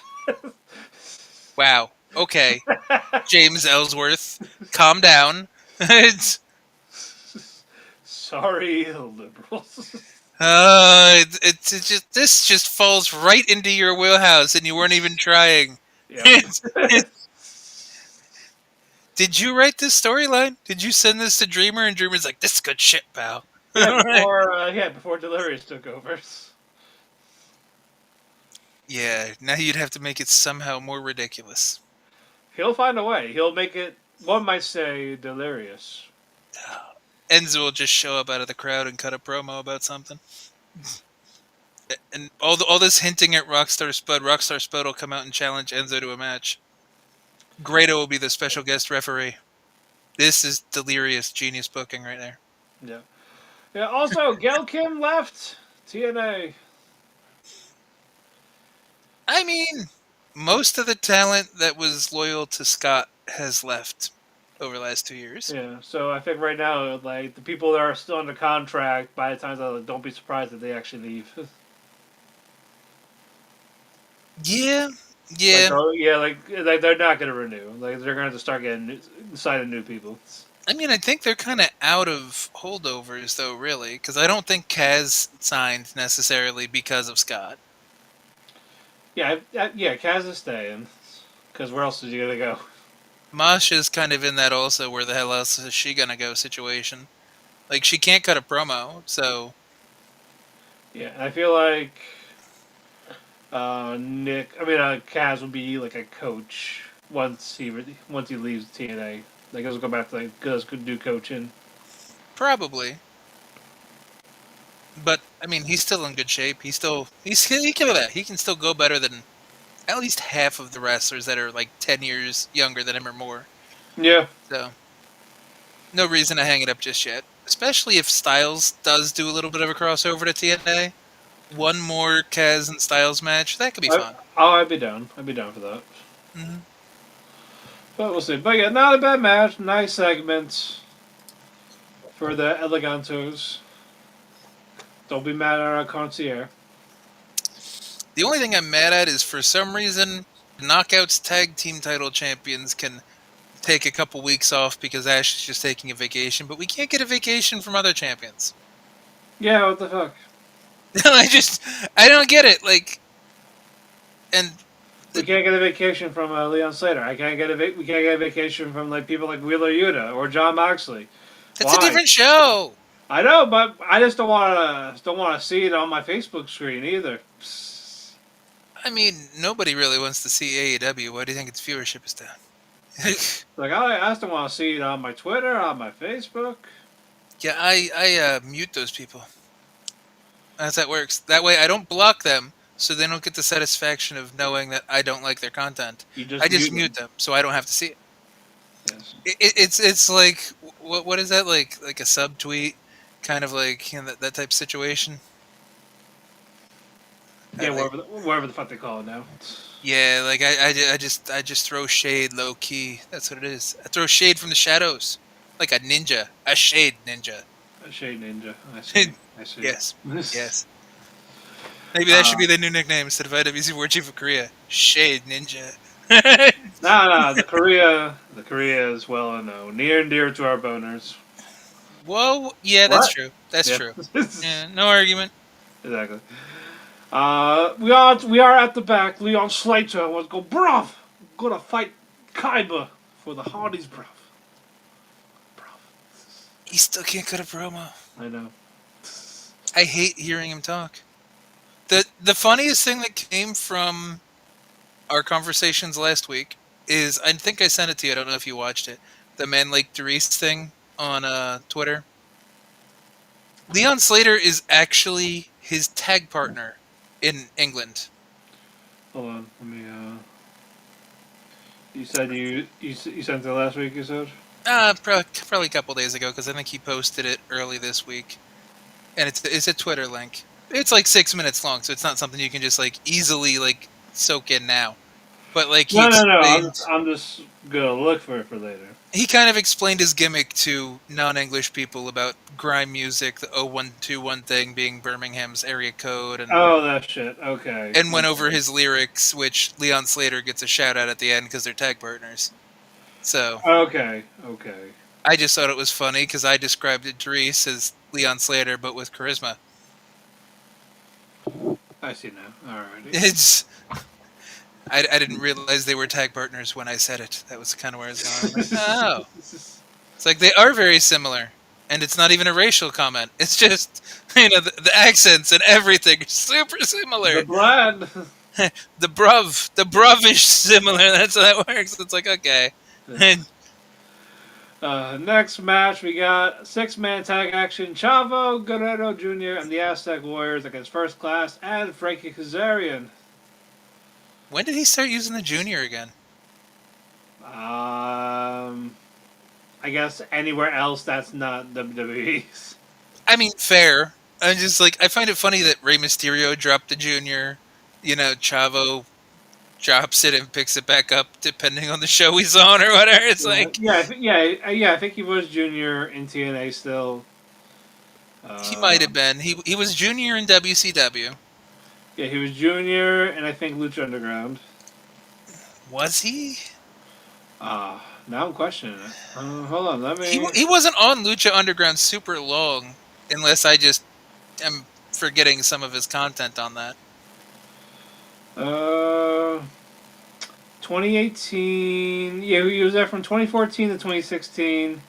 Wow. Okay, James Ellsworth, calm down. It's Sorry, liberals. it's just this just falls right into your wheelhouse, and you weren't even trying. Yeah. It's- did you write this storyline? Did you send this to Dreamer, and Dreamer's like, "This is good shit, pal." Before Delirious took over. Yeah, now you'd have to make it somehow more ridiculous. He'll find a way. He'll make it. One might say delirious. Enzo will just show up out of the crowd and cut a promo about something. And all this hinting at Rockstar Spud. Rockstar Spud will come out and challenge Enzo to a match. Grado will be the special guest referee. This is delirious genius booking right there. Yeah. Yeah. Also, Gail Kim left TNA. I mean, most of the talent that was loyal to Scott has left over the last 2 years. Yeah. So I think right now, like the people that are still under contract, by the time don't be surprised if they actually leave. Yeah, yeah. Like they're not gonna renew. Like they're gonna have to start signing new people. I mean, I think they're kind of out of holdovers, though, really, because I don't think Kaz signed necessarily because of Scott. Yeah. Kaz is staying. Because where else is he gonna go? Masha's kind of in that also, where the hell else is she gonna go situation. Like, she can't cut a promo, so Yeah, I feel like Kaz will be like a coach once he leaves TNA. Like he'll go back to do coaching. probably. But I mean, he's still in good shape. He can do that. He can still go better than at least half of the wrestlers that are like 10 years younger than him or more. Yeah. So no reason to hang it up just yet. Especially if Styles does do a little bit of a crossover to TNA. One more Kaz and Styles match, that could be fun. I'd be down. I'd be down for that. Mm-hmm. But we'll see. But yeah, not a bad match. Nice segment for the Elegantos. Don't be mad at our concierge. The only thing I'm mad at is for some reason, Knockouts Tag Team Title Champions can take a couple weeks off because Ash is just taking a vacation, but we can't get a vacation from other champions. Yeah, what the fuck? I don't get it. Like, and We can't get a vacation from Leon Slater. We can't get a vacation from like people like Wheeler Yuta or John Moxley. it's a different show. I know, but I just don't want to see it on my Facebook screen either. I mean, nobody really wants to see AEW. Why do you think its viewership is down? Like I just don't want to see it on my Twitter, on my Facebook. Yeah, I mute those people. That's how that works. That way, I don't block them, so they don't get the satisfaction of knowing that I don't like their content. I just mute them, so I don't have to see it. Yes. It's like what is that like a subtweet, kind of like that type of situation. Yeah, wherever the fuck they call it now. Yeah, like I just throw shade low key. That's what it is. I throw shade from the shadows, like a ninja, a shade ninja. A shade ninja. I see. Yes, yes. Maybe that should be the new nickname instead of IWC War Chief of Korea. Shade Ninja. Nah, the Korea is well known, near and dear to our boners. Whoa, yeah, that's What? true. That's Yeah. true. Yeah, no argument. Exactly. We are at the back. Leon Slater was go, bruv, I'm gonna fight Kaiba for the Hardys, bruv. He still can't cut a promo. I know. I hate hearing him talk. The funniest thing that came from our conversations last week is, I think I sent it to you. I don't know if you watched it. The Man Lake Doris thing on Twitter. Leon Slater is actually his tag partner in England. Hold on, let me. You said you sent it last week. You said. Probably a couple days ago because I think he posted it early this week, and it's a Twitter link. It's like 6 minutes long, so it's not something you can just like easily like soak in now. But like he No. explained, I'm just gonna look for it for later. he kind of explained his gimmick to non-English people about grime music, the 0121 thing being Birmingham's area code, Oh, that shit. Okay. and went over his lyrics, which Leon Slater gets a shout out at the end because they're tag partners. So Okay. I just thought it was funny because I described it to Reese as Leon Slater, but with charisma. I see now. Alrighty. It's I didn't realize they were tag partners when I said it. That was kind of where I was going. Like, oh, it's like they are very similar, and it's not even a racial comment. It's just the accents and everything are super similar. The blood. The bruv is similar. That's how that works. It's like okay. Next match, we got 6-man tag action. Chavo, Guerrero Jr., and the Aztec Warriors against First Class and Frankie Kazarian. When did he start using the junior again? I guess anywhere else that's not WWE's. I mean, fair. I just like I find it funny that Rey Mysterio dropped the junior. Chavo drops it and picks it back up depending on the show he's on or whatever. It's like I think he was junior in TNA still. he might have been. He was junior in WCW. Yeah, he was junior, and I think Lucha Underground. Was he? Now I'm questioning it. Hold on, let me. He wasn't on Lucha Underground super long, unless I just am forgetting some of his content on that. 2018. Yeah, he was there from 2014 to 2016.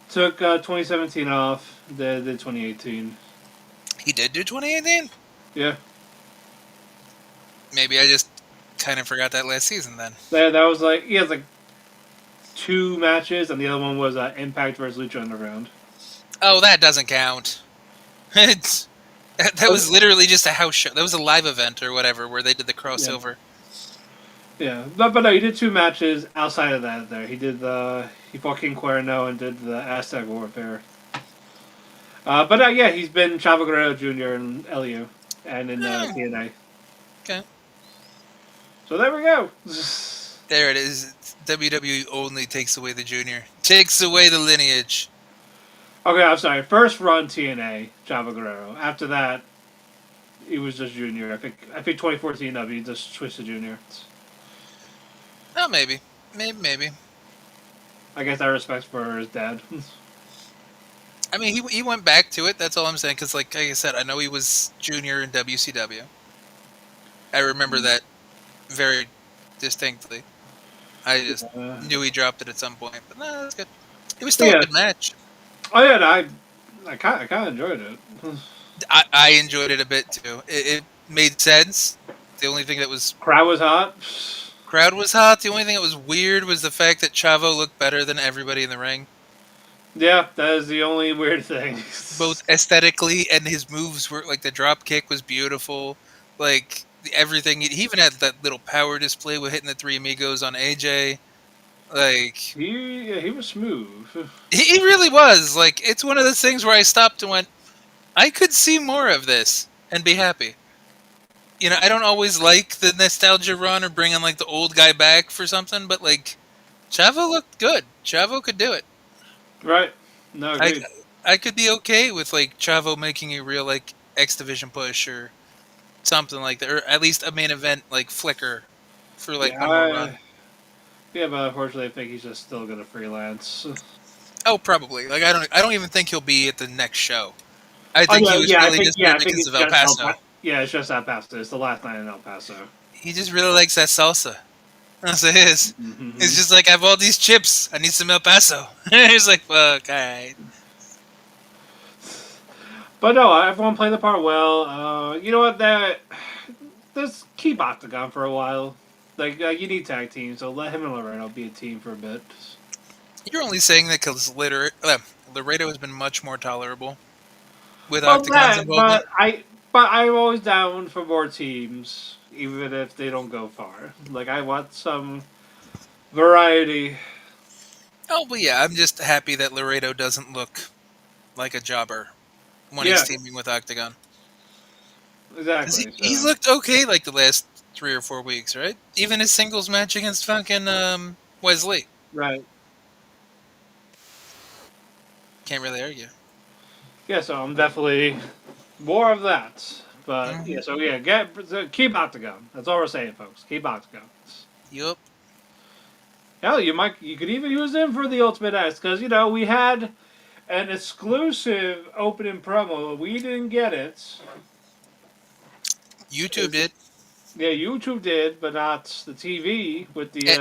Took 2017 off. Did 2018. He did do 2018? Yeah. Maybe I just kind of forgot that last season then. That was like he has like 2 matches, and the other one was Impact versus Lucha Underground. Oh, that doesn't count. That was literally just a house show. That was a live event or whatever where they did the crossover. Yeah, but no, he did 2 matches outside of that. There, he fought King Cuerno and did the Aztec Warfare. But yeah, he's been Chavo Guerrero Jr. in LU and in TNA. Okay. So there we go. There it is. WWE only takes away the junior. Takes away the lineage. Okay, I'm sorry. First run TNA, Chavo Guerrero. After that, he was just junior. I think 2014 W just switched to junior. Oh, maybe. Maybe. I guess I respect for his dad. I mean, he went back to it. That's all I'm saying. Because, like I said, I know he was junior in WCW. I remember that very distinctly. I just knew he dropped it at some point. But no, that's good. It was still a good match. Oh yeah, I kind of enjoyed it. I enjoyed it a bit too. It made sense. The only thing that was Crowd was hot. The only thing that was weird was the fact that Chavo looked better than everybody in the ring. Yeah, that is the only weird thing. Both aesthetically and his moves were like the drop kick was beautiful. Like everything. He even had that little power display with hitting the 3 Amigos on AJ. Like he was smooth. He really was. Like it's one of those things where I stopped and went, I could see more of this and be happy. I don't always like the nostalgia run or bringing like the old guy back for something, but like Chavo looked good. Chavo could do it. Right. No, agreed. I could be okay with like Chavo making a real like X Division push or something like that, or at least a main event like flicker for like one more run. Yeah, but unfortunately, I think he's just still gonna freelance. Oh, probably. Like I don't even think he'll be at the next show. I think he was really just there because of El Paso. It's just El Paso. It's the last night in El Paso. He just really likes that salsa. That's what it is. Mm-hmm. It's just like I have all these chips. I need some El Paso. He's like, fuck, alright. But no, everyone played the part well. You know what? Just keep Octagon for a while. Like you need tag teams, so let him and Laredo be a team for a bit. You're only saying that because Laredo has been much more tolerable with Octagon's involvement. But I'm always down for more teams, even if they don't go far. Like I want some Variety. Oh, but yeah, I'm just happy that Laredo doesn't look like a jobber when he's Yeah, teaming with Octagon. Because exactly. he's So looked okay like the last 3 or 4 weeks, right? Even his singles match against fucking Wesley. right. Can't really argue. Yeah, so I'm definitely more of that. But Hmm. yeah, so yeah, keep Octagon. That's all we're saying, folks. Keep Octagon. Yup. Hell, you could even use him for the Ultimate X because we had an exclusive opening promo. We didn't get it. YouTube did. Yeah, YouTube did, but not the TV with the Eh,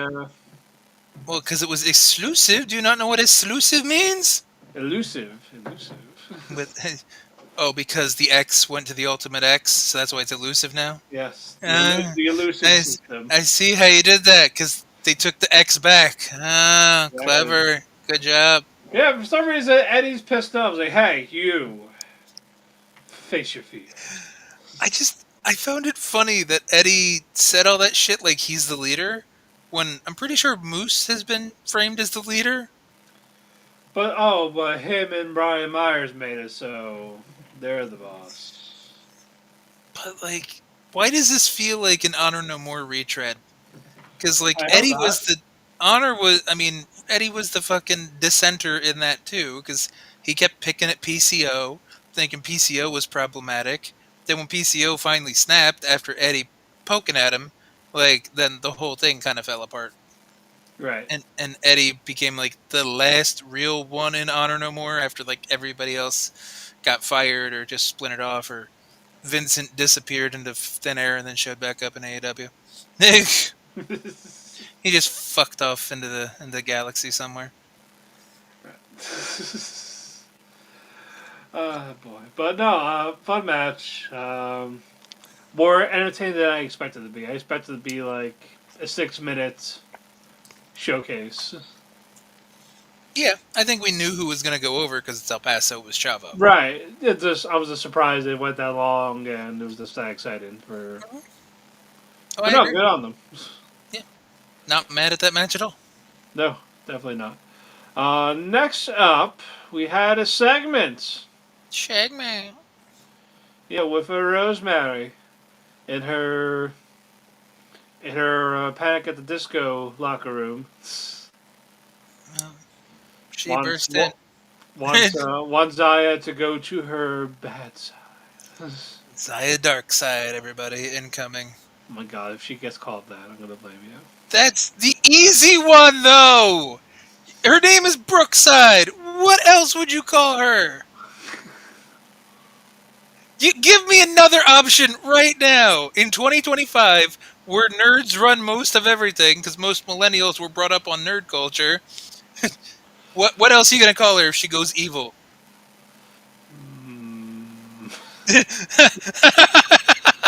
well, because it was exclusive. Do you not know what exclusive means? elusive. With oh, because the X went to the Ultimate X, so that's why it's elusive now. Yes, Ah, the elusive I, system. I see how you did that because they took the X back. Ah, Exactly. clever. Good job. Yeah, for some reason Eddie's pissed off. He's like, "Hey, you, face your fears." I found it funny that Eddie said all that shit like he's the leader, when I'm pretty sure Moose has been framed as the leader. But him and Brian Myers made it, so they're the boss. But like, why does this feel like an Honor No More retread? Because like I hope Eddie not. was the Honor was. I mean, Eddie was the fucking dissenter in that too, because he kept picking at PCO, thinking PCO was problematic. Then when PCO finally snapped after Eddie poking at him, like then the whole thing kind of fell apart. Right. And Eddie became like the last real one in Honor No More after like everybody else got fired or just splintered off or Vincent disappeared into thin air and then showed back up in AEW. He just fucked off into the galaxy somewhere. Boy, but no, fun match. More entertaining than I expected it to be. I expected it to be like a 6 minute showcase. Yeah, I think we knew who was going to go over because it's El Paso, it was Chavo. Right. I was just surprised it went that long, and it was just that exciting for. Oh, But I no, agree. good on them. Yeah, not mad at that match at all. No, definitely not. Next up, we had a segment. Shag man. Yeah, with a Rosemary in her Panic at the Disco locker room. Well, she Wants burst in. wants Zaya to go to her bad side. Zaya Dark Side, everybody, incoming. Oh my god, if she gets called that, I'm gonna blame you. That's the easy one, though! Her name is Brookside. What else would you call her? You give me another option right now in 2025, where nerds run most of everything because most millennials were brought up on nerd culture. What else are you gonna call her if she goes evil? Mm.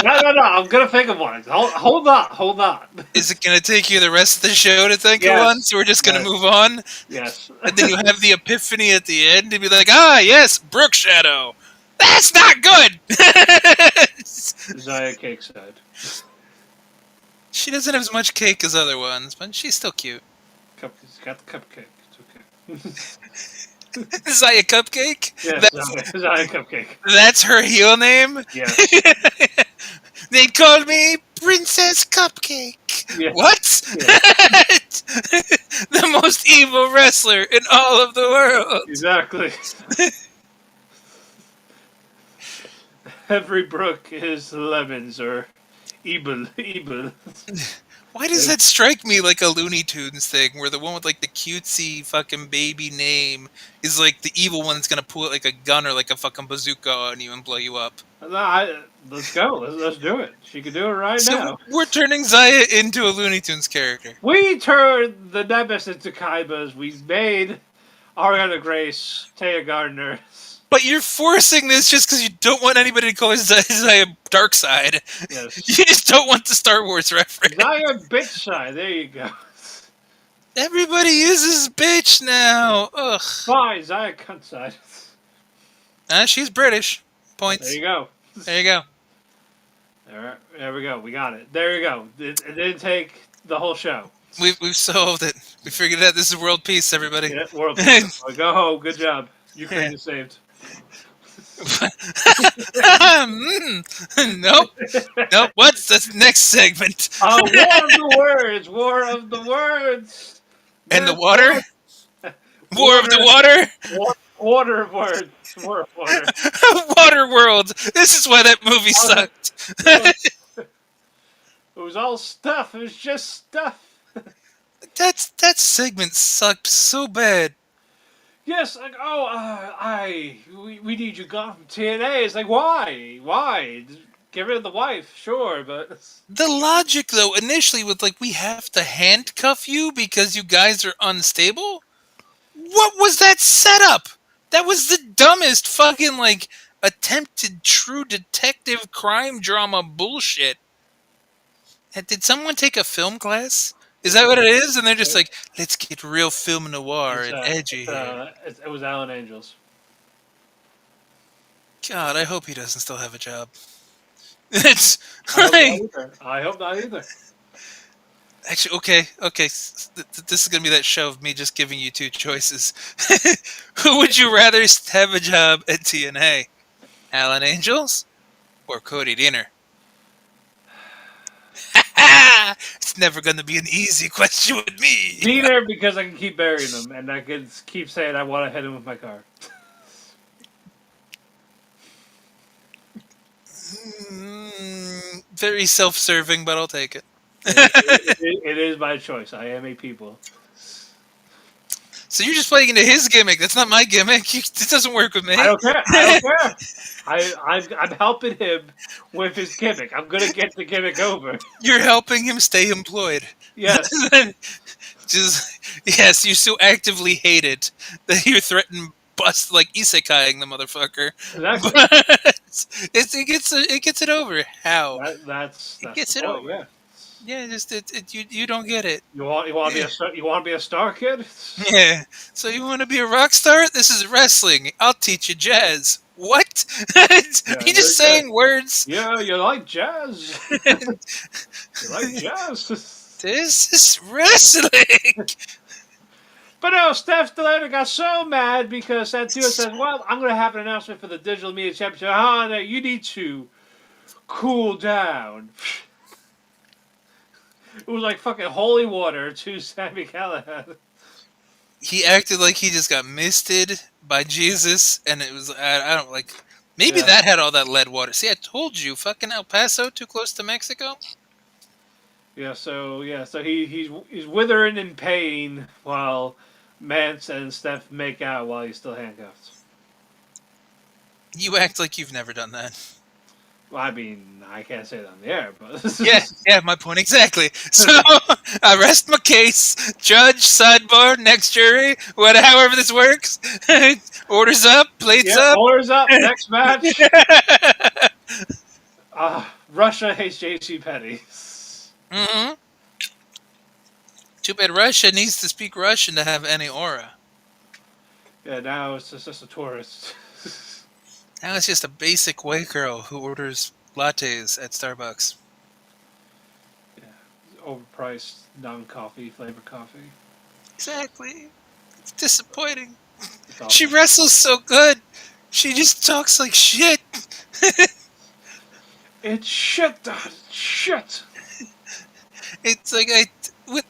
No, I'm gonna think of one. Hold on. Is it gonna take you the rest of the show to think of one? Yes, So we're just gonna yes, move on, yes. and then you have the epiphany at the end to be like, ah, yes, Brook Shadow. That's not good. Zaya Cakeside. She doesn't have as much cake as other ones, but she's still cute. She's got the cupcake. It's okay. Zaya Cupcake? Yes, Zaya Cupcake. That's her heel name? Yes. They called me Princess Cupcake. Yeah. What? Yeah. The most evil wrestler in all of the world. Exactly. Every brook is lemons or evil. Why does that strike me like a Looney Tunes thing, where the one with like the cutesy fucking baby name is like the evil one that's gonna pull like a gun or like a fucking bazooka on you and blow you up? Let's go. Let's do it. She can do it right So now. we're turning Zaya into a Looney Tunes character. We turned the Nemeth into Kaibas. We've made Ariana Grace, Taya Gardner. But you're forcing this just because you don't want anybody to call Zaya Dark Side. Yes. You just don't want the Star Wars reference. Zaya Bitch Side. There you go. Everybody uses bitch now. Ugh. Fine, Zaya Cunt Side. She's British. There Points. you go. There you go. There we go. We got it. There you go. It didn't take the whole show. We've solved it. We figured out this is world peace, everybody. Yeah, world peace. Go home. Good job. Ukraine is saved. Nope. Nope. What's the next segment? War of the words. War of the words. And the This water? War of the water? Water of words. War of water. Water World. This is why that movie sucked. It was all stuff. It was just stuff. That segment sucked so bad. Yes, like we need you gone from TNA. It's like why? Get rid of the wife, sure, but The logic, though, initially with like we have to handcuff you because you guys are unstable. What was that setup? That was the dumbest fucking like attempted true detective crime drama bullshit. And did someone take a film class? Is that what it is? And they're just like, let's get real film noir and edgy here. it was Alan Angels. God, I hope he doesn't still have a job. It's I hope not either. actually okay. This is gonna be that show of me just giving you two choices. Who would you rather have a job at TNA, Alan Angels or Cody Deaner? It's never gonna be an easy question with me. Neither, because I can keep burying them, and I can keep saying I want to hit him with my car. Very self-serving, but I'll take it. It is my choice. I am a people. So you're just playing into his gimmick. That's not my gimmick. It doesn't work with me. I don't care. I'm helping him with his gimmick. I'm gonna get the gimmick over. You're helping him stay employed. Yes. Yes, you so actively hate it that you threaten bust like isekaiing the motherfucker. Exactly. But it gets it over. How? That's It gets the it point, over. Yeah. Yeah, just you don't get it. You want to be a star kid? Yeah. So you want to be a rock star? This is wrestling. I'll teach you jazz. What? He just saying words. Yeah, you like jazz. You like jazz. This is wrestling. But no, Steph Slater got so mad because Santino says, "Well, I'm going to have an announcement for the Digital Media Championship. No, you need to cool down." It was like fucking holy water to Sami Callihan. He acted like he just got misted by Jesus, and it was I don't like. Maybe that had all that lead water. See, I told you, fucking El Paso, too close to Mexico. So he's withering in pain while Mance and Steph make out while he's still handcuffed. You act like you've never done that. Well, I mean, I can't say that on the air, but Yeah, my point exactly. So I rest my case. Judge, sidebar, next jury, however this works. Orders up, plates up. Orders up. Next match. Russia hates J.C. Penney. Mm-hmm. Too bad Russia needs to speak Russian to have any aura. Yeah, now it's just a tourist. Now it's just a basic white girl who orders lattes at Starbucks. Yeah, overpriced non-coffee flavored coffee. Exactly. It's disappointing. It's awful. She wrestles so good. She just talks like shit. It's shit, Dad. Shit. It's like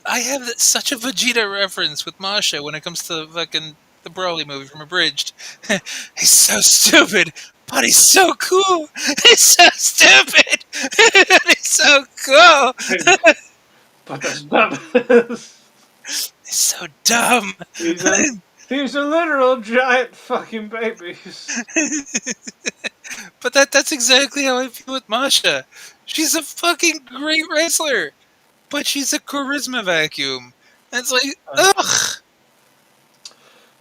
I have such a Vegeta reference with Masha when it comes to fucking the Broly movie from Abridged. He's so stupid, but he's so cool. He's so stupid, but he's so cool. But that's dumb. He's so dumb. He's a literal giant fucking baby. But that's exactly how I feel with Masha. She's a fucking great wrestler, but she's a charisma vacuum. And it's like, ugh.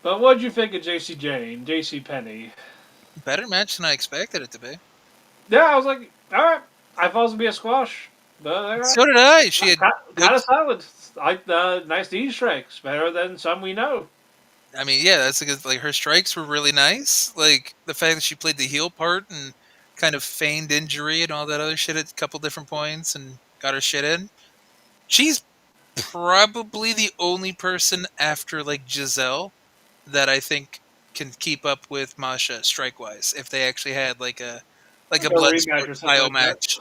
But what'd you think of J.C. Penney? Better match than I expected it to be. Yeah, I was like, all right. I thought it was gonna be a squash, but all right. So did I. She had kind of solid. Like nice knee strikes, better than some we know. I mean, yeah, that's because like her strikes were really nice. Like the fact that she played the heel part and kind of feigned injury and all that other shit at a couple different points and got her shit in. She's probably the only person after like Giselle that I think can keep up with Masha strike-wise. If they actually had like a Like a blood rematch sport or something style like that. match.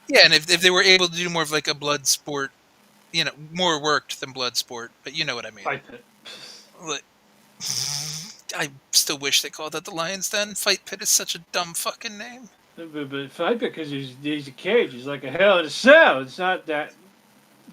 Yeah, and if they were able to do more of like a blood sport, more worked than blood sport, but you know what I mean. Fight Pit. Like, I still wish they called that the Lions Den. Fight Pit is such a dumb fucking name. But Fight Pit because he's a cage. He's like a hell in a cell. It's not that.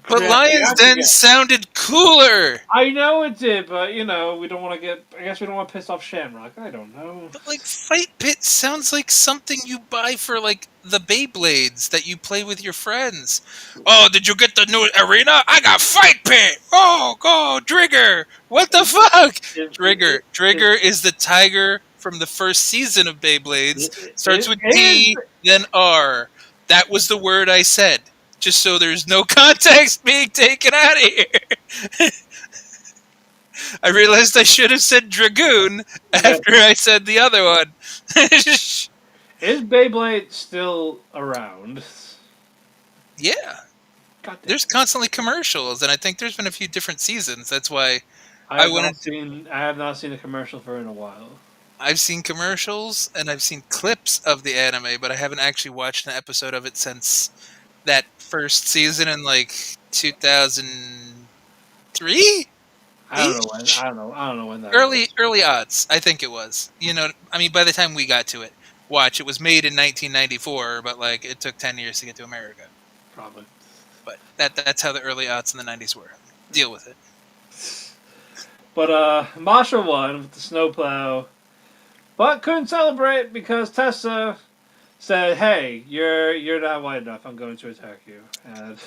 But crazy. Lions Den sounded cooler. I know it did, but we don't want to get. I guess we don't want to piss off Shamrock. I don't know. But like Fight Pit sounds like something you buy for like the Beyblades that you play with your friends. Oh, did you get the new arena? I got Fight Pit. Oh, go Trigger. What the fuck? Trigger is the tiger from the first season of Beyblades. Starts with D, then R. That was the word I said. Just so there's no context being taken out of here. I realized I should have said Dragoon after I said the other one. Is Beyblade still around? Yeah. There's constantly commercials, and I think there's been a few different seasons. That's why I have not seen a commercial for in a while. I've seen commercials, and I've seen clips of the anime, but I haven't actually watched an episode of it since that first season in like 2003. I don't know when. I don't know when that. Early odds, I think it was. I mean, by the time we got to it, it was made in 1994, but like it took 10 years to get to America. Probably. But that's how the early odds in the 90s were. Deal with it. But Masha won with the snowplow, but couldn't celebrate because Tessa said, "Hey, you're not white enough. I'm going to attack you." And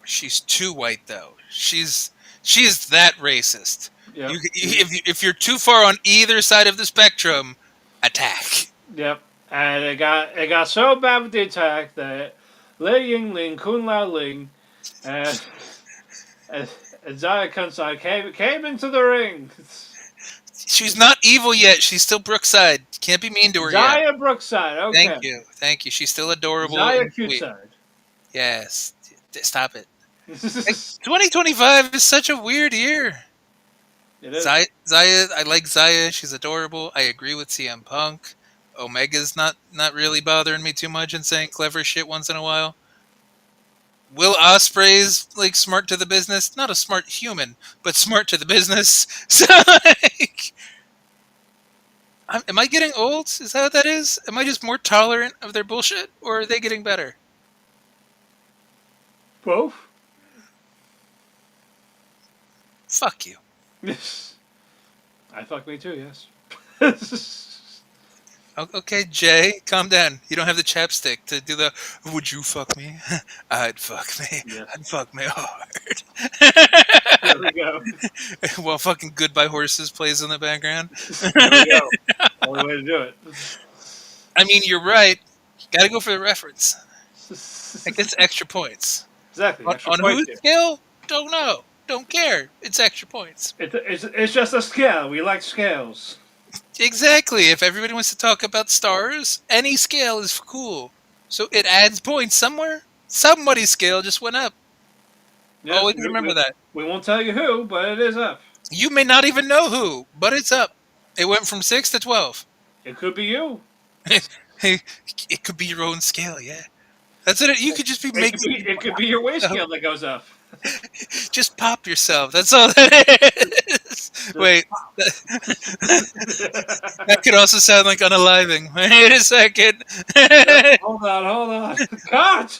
she's too white, though. She is that racist. Yep. If you're too far on either side of the spectrum, attack. Yep. And it got so bad with the attack that Lei Yingling, Kun Lao Ling, and Zaya Kansai came into the ring. She's not evil yet. She's still Brookside. Can't be mean to her yet. Zaya Brookside. Okay. Thank you. She's still adorable. Zaya Cute Side. Yes. Stop it. 2025 is such a weird year. It is. Zaya, I like Zaya. She's adorable. I agree with CM Punk. Omega's not really bothering me too much and saying clever shit once in a while. Will Ospreay's like smart to the business. Not a smart human, but smart to the business. So like, am I getting old? Is that what that is? Am I just more tolerant of their bullshit, or are they getting better? Both. Fuck you. I fuck me too, yes. Okay, Jay, calm down. You don't have the chapstick to do the, would you fuck me? I'd fuck me. Yes. I'd fuck me hard. There we go. While fucking Goodbye Horses plays in the background. There we go. Only way to do it. I mean, you're right. Gotta go for the reference. It gets extra points. Exactly. On whose scale? Don't know. Don't care. It's extra points. It's just a scale. We like scales. Exactly. If everybody wants to talk about stars, any scale is cool. So it adds points somewhere. Somebody's scale just went up. Yes, Always remember that. We won't tell you who, but it is up. You may not even know who, but it's up. It went from 6 to 12. It could be you. It could be your own scale, yeah. That's it. You could just be making. It could be your weight scale that goes up. Just pop yourself. That's all that is. Wait. That could also sound like unaliving. Wait a second. Hold on. God!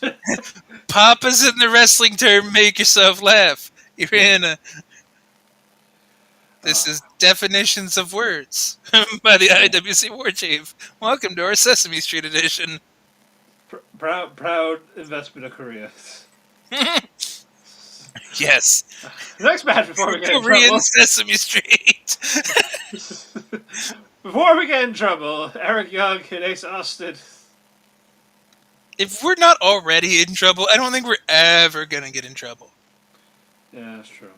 Pop is in the wrestling term, make yourself laugh. You're in a... This is Definitions of Words by the IWC War Chief. Welcome to our Sesame Street edition. Proud investment of Korea. Yes. Next match before we get in Korean trouble. Sesame Street. Before we get in trouble, Eric Young and Ace Austin. If we're not already in trouble, I don't think we're ever going to get in trouble. Yeah, that's true.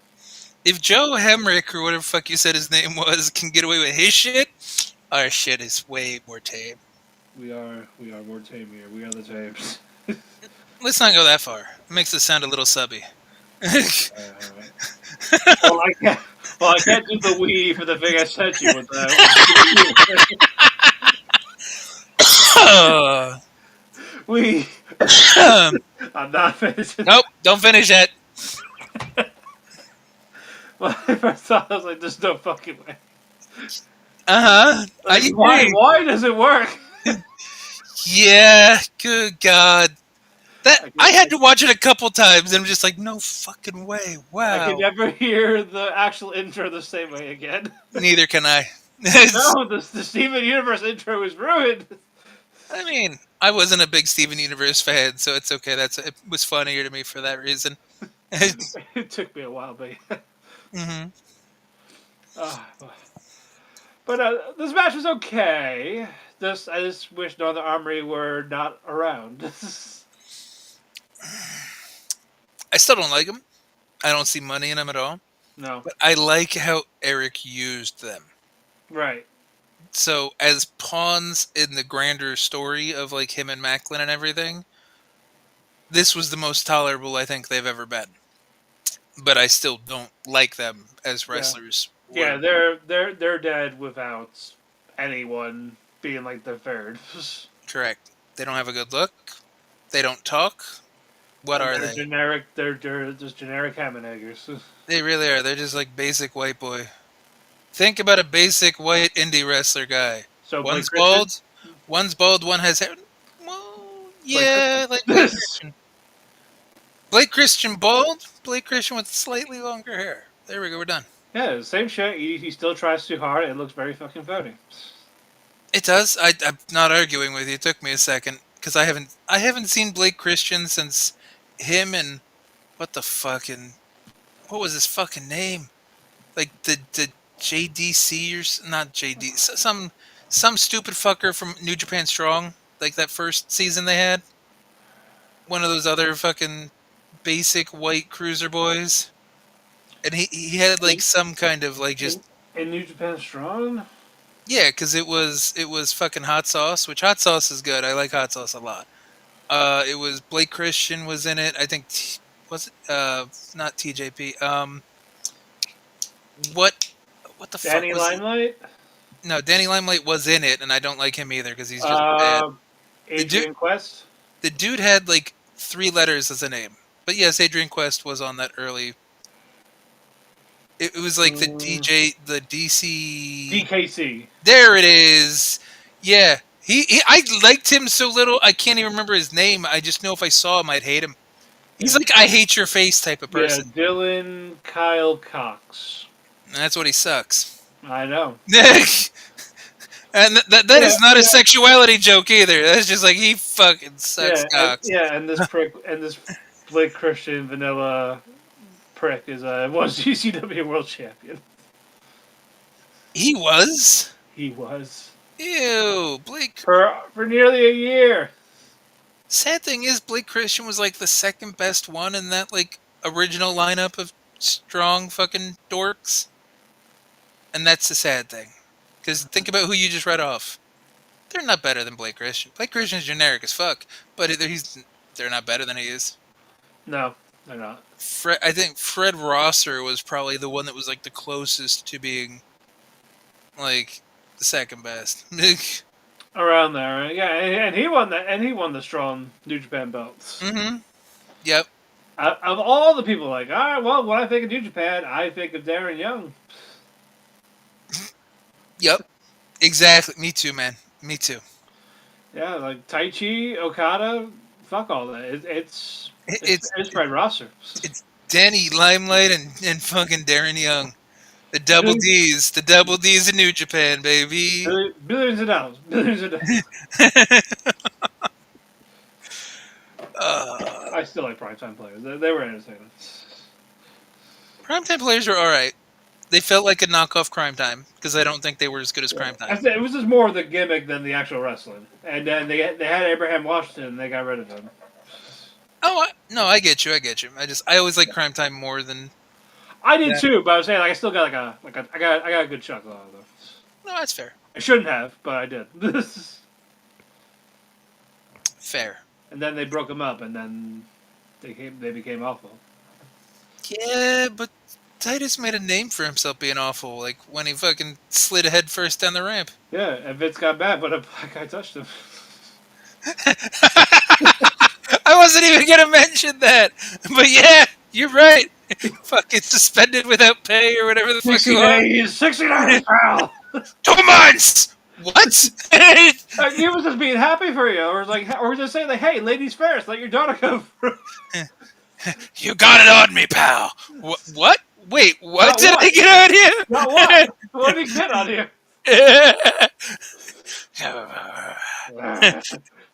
If Joe Hendry, or whatever the fuck you said his name was, can get away with his shit, our shit is way more tame. We are more tame here. We are the tames. Let's not go that far. It makes it sound a little subby. Well, I can't. Well, I can't do the Wii for the thing I sent you with the Wii. I'm not finishing. Nope, don't finish that. When I first saw it, I was like, "There's no fucking way." I Like, why? agree. Why does it work? Yeah, good God. I I can, had to watch it a couple times, and I'm just like, no fucking way. I can Wow. never hear the actual intro the same way again. Neither can I. No, the Steven Universe intro is ruined. I mean, I wasn't a big Steven Universe fan, so it's okay. It was funnier to me for that reason. It took me a while, but yeah. hmm Uh, but this match was okay. I just wish no other Armory were not around. I still don't like him. I don't see money in him at all. No, But I like how Eric used them. right. So as pawns in the grander story of like him and Macklin and everything, this was the most tolerable I think they've ever been. But I still don't like them as Yeah, wrestlers. yeah. Were. They're dead without anyone being like the third. Correct. They don't have a good look. They don't talk. What And are they're they? generic. They're just generic Hammeneggers. They really are. They're just like basic white boy. Think about a basic white indie wrestler guy. So Blake One's Christian. bald. One's bald. One has hair. Well, Blake yeah, like Blake Christian. Christian. Blake Christian bald. Blake Christian with slightly longer hair. There we go. We're done. Yeah, same shit. He still tries too hard. It looks very fucking phony. It does. I'm not arguing with you. It took me a second because I haven't seen Blake Christian since him and what the fucking what was his fucking name? Like the JDC not JD some stupid fucker from New Japan Strong, like that first season they had. One of those other fucking basic white cruiser boys, and he had like some kind of like just In New Japan Strong. yeah, because it was fucking hot sauce, which hot sauce is good. I like hot sauce a lot. It was Blake Christian was in it. I think was it not TJP. What what the fuck Danny was it? Limelight. No, Danny Limelight was in it, and I don't like him either because he's just bad. The dude, Adrian Quest. the dude had like 3 letters as a name, but yes, Adrian Quest was on that early. It was like the DJ, the DC. DKC. There it is. Yeah, I liked him so little I can't even remember his name. I just know if I saw him, I'd hate him. He's like I hate your face type of Yeah, person. Dylan Kyle Cox. And that's what he sucks. I know. And that Yeah, is not a yeah. sexuality joke either. That's just like he fucking sucks cocks. And this prick and this Blake Christian vanilla prick was GCW world champion. He was. He was Ew, Blake. for nearly a year. Sad thing is, Blake Christian was like the second best one in that like original lineup of strong fucking dorks, and that's the sad thing. Because think about who you just read off. They're not better than Blake Christian. Blake Christian's generic as fuck, but they're not better than he is. No, they're not. I think Fred Rosser was probably the one that was like the closest to being like the second best. Around there, right? Yeah, and he won that, and he won the strong New Japan belts. Mm-hmm. Yep. Of all the people, like, all right, well, when I think of New Japan, I think of Darren Young. Yep. Exactly. Me too, man. Me too. Yeah, like Taichi, Okada, fuck all that. It's Fred Rosser. It's Danny Limelight and fucking Darren Young. The double D's. The double D's in New Japan, baby. Billions of dollars. Billions of dollars. I still like primetime players. They were entertaining. Primetime players were alright. They felt like a knockoff Crime Time because I don't think they were as good as Crime I Time. said, it was just more the gimmick than the actual wrestling. And then they had Abraham Washington and they got rid of him. Oh, no, I get you. I always like Crime Time more than. I did Yeah. too, but I was saying like I still got I got a good chuckle out of them. No, that's fair. I shouldn't have, but I did. Fair. And then they broke them up, and then they became awful. Yeah, but Titus made a name for himself being awful, like when he fucking slid head first down the ramp. Yeah, and Vince got mad, but a black guy touched him. I wasn't even gonna mention that, but yeah, you're right. Fucking suspended without pay or whatever the fuck 60 you are. days, 60 days, pal. 2 months. What? He was just being happy for you, or just saying like, "Hey, ladies first, let your daughter go." You got it on me, pal. What? Wait, what Not did what? I get out here? Not what? What did he get on here?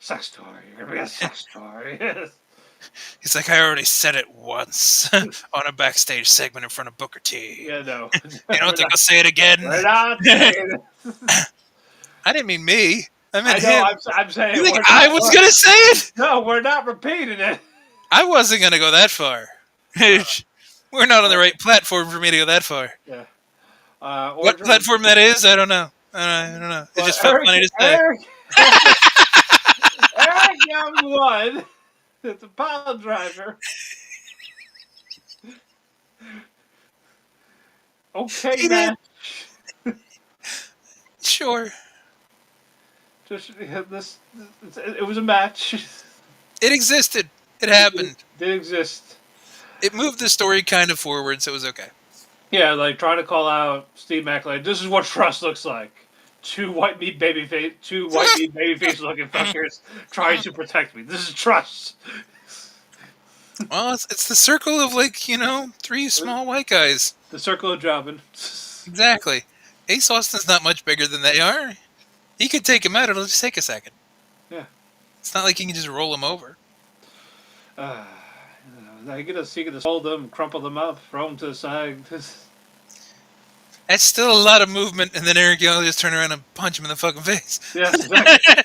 Sex toy. You're gonna be a sex toy. He's like, I already said it once on a backstage segment in front of Booker T. Yeah, no. You don't think I'll say it again? We're not saying it. I didn't mean me. I I meant know. him. I'm saying. You think we're I not- was gonna say it? No, we're not repeating it. I wasn't gonna go that far. We're not on the right platform for me to go that far. Yeah. What platform that is, I don't know. I don't know. It just felt funny to say. Eric Young won. It's a pile driver. Okay, He man. Sure. Just it was a match. It existed. It happened. Did exist. It moved the story kind of forward, so it was okay. Yeah, like trying to call out Steve Mack, like this is what trust looks like. Two white meat babyface looking fuckers trying to protect me. This is trust. Well, it's the circle of, like, 3 small white guys. The circle of jobbing. Exactly. Ace Austin's not much bigger than they are. He could take him out. It'll just take a second. Yeah. It's not like he can just roll him over. I get to hold them, crumple them up, throw them to the side. That's still a lot of movement, and then Eric Young will just turn around and punch him in the fucking face. Yes, exactly.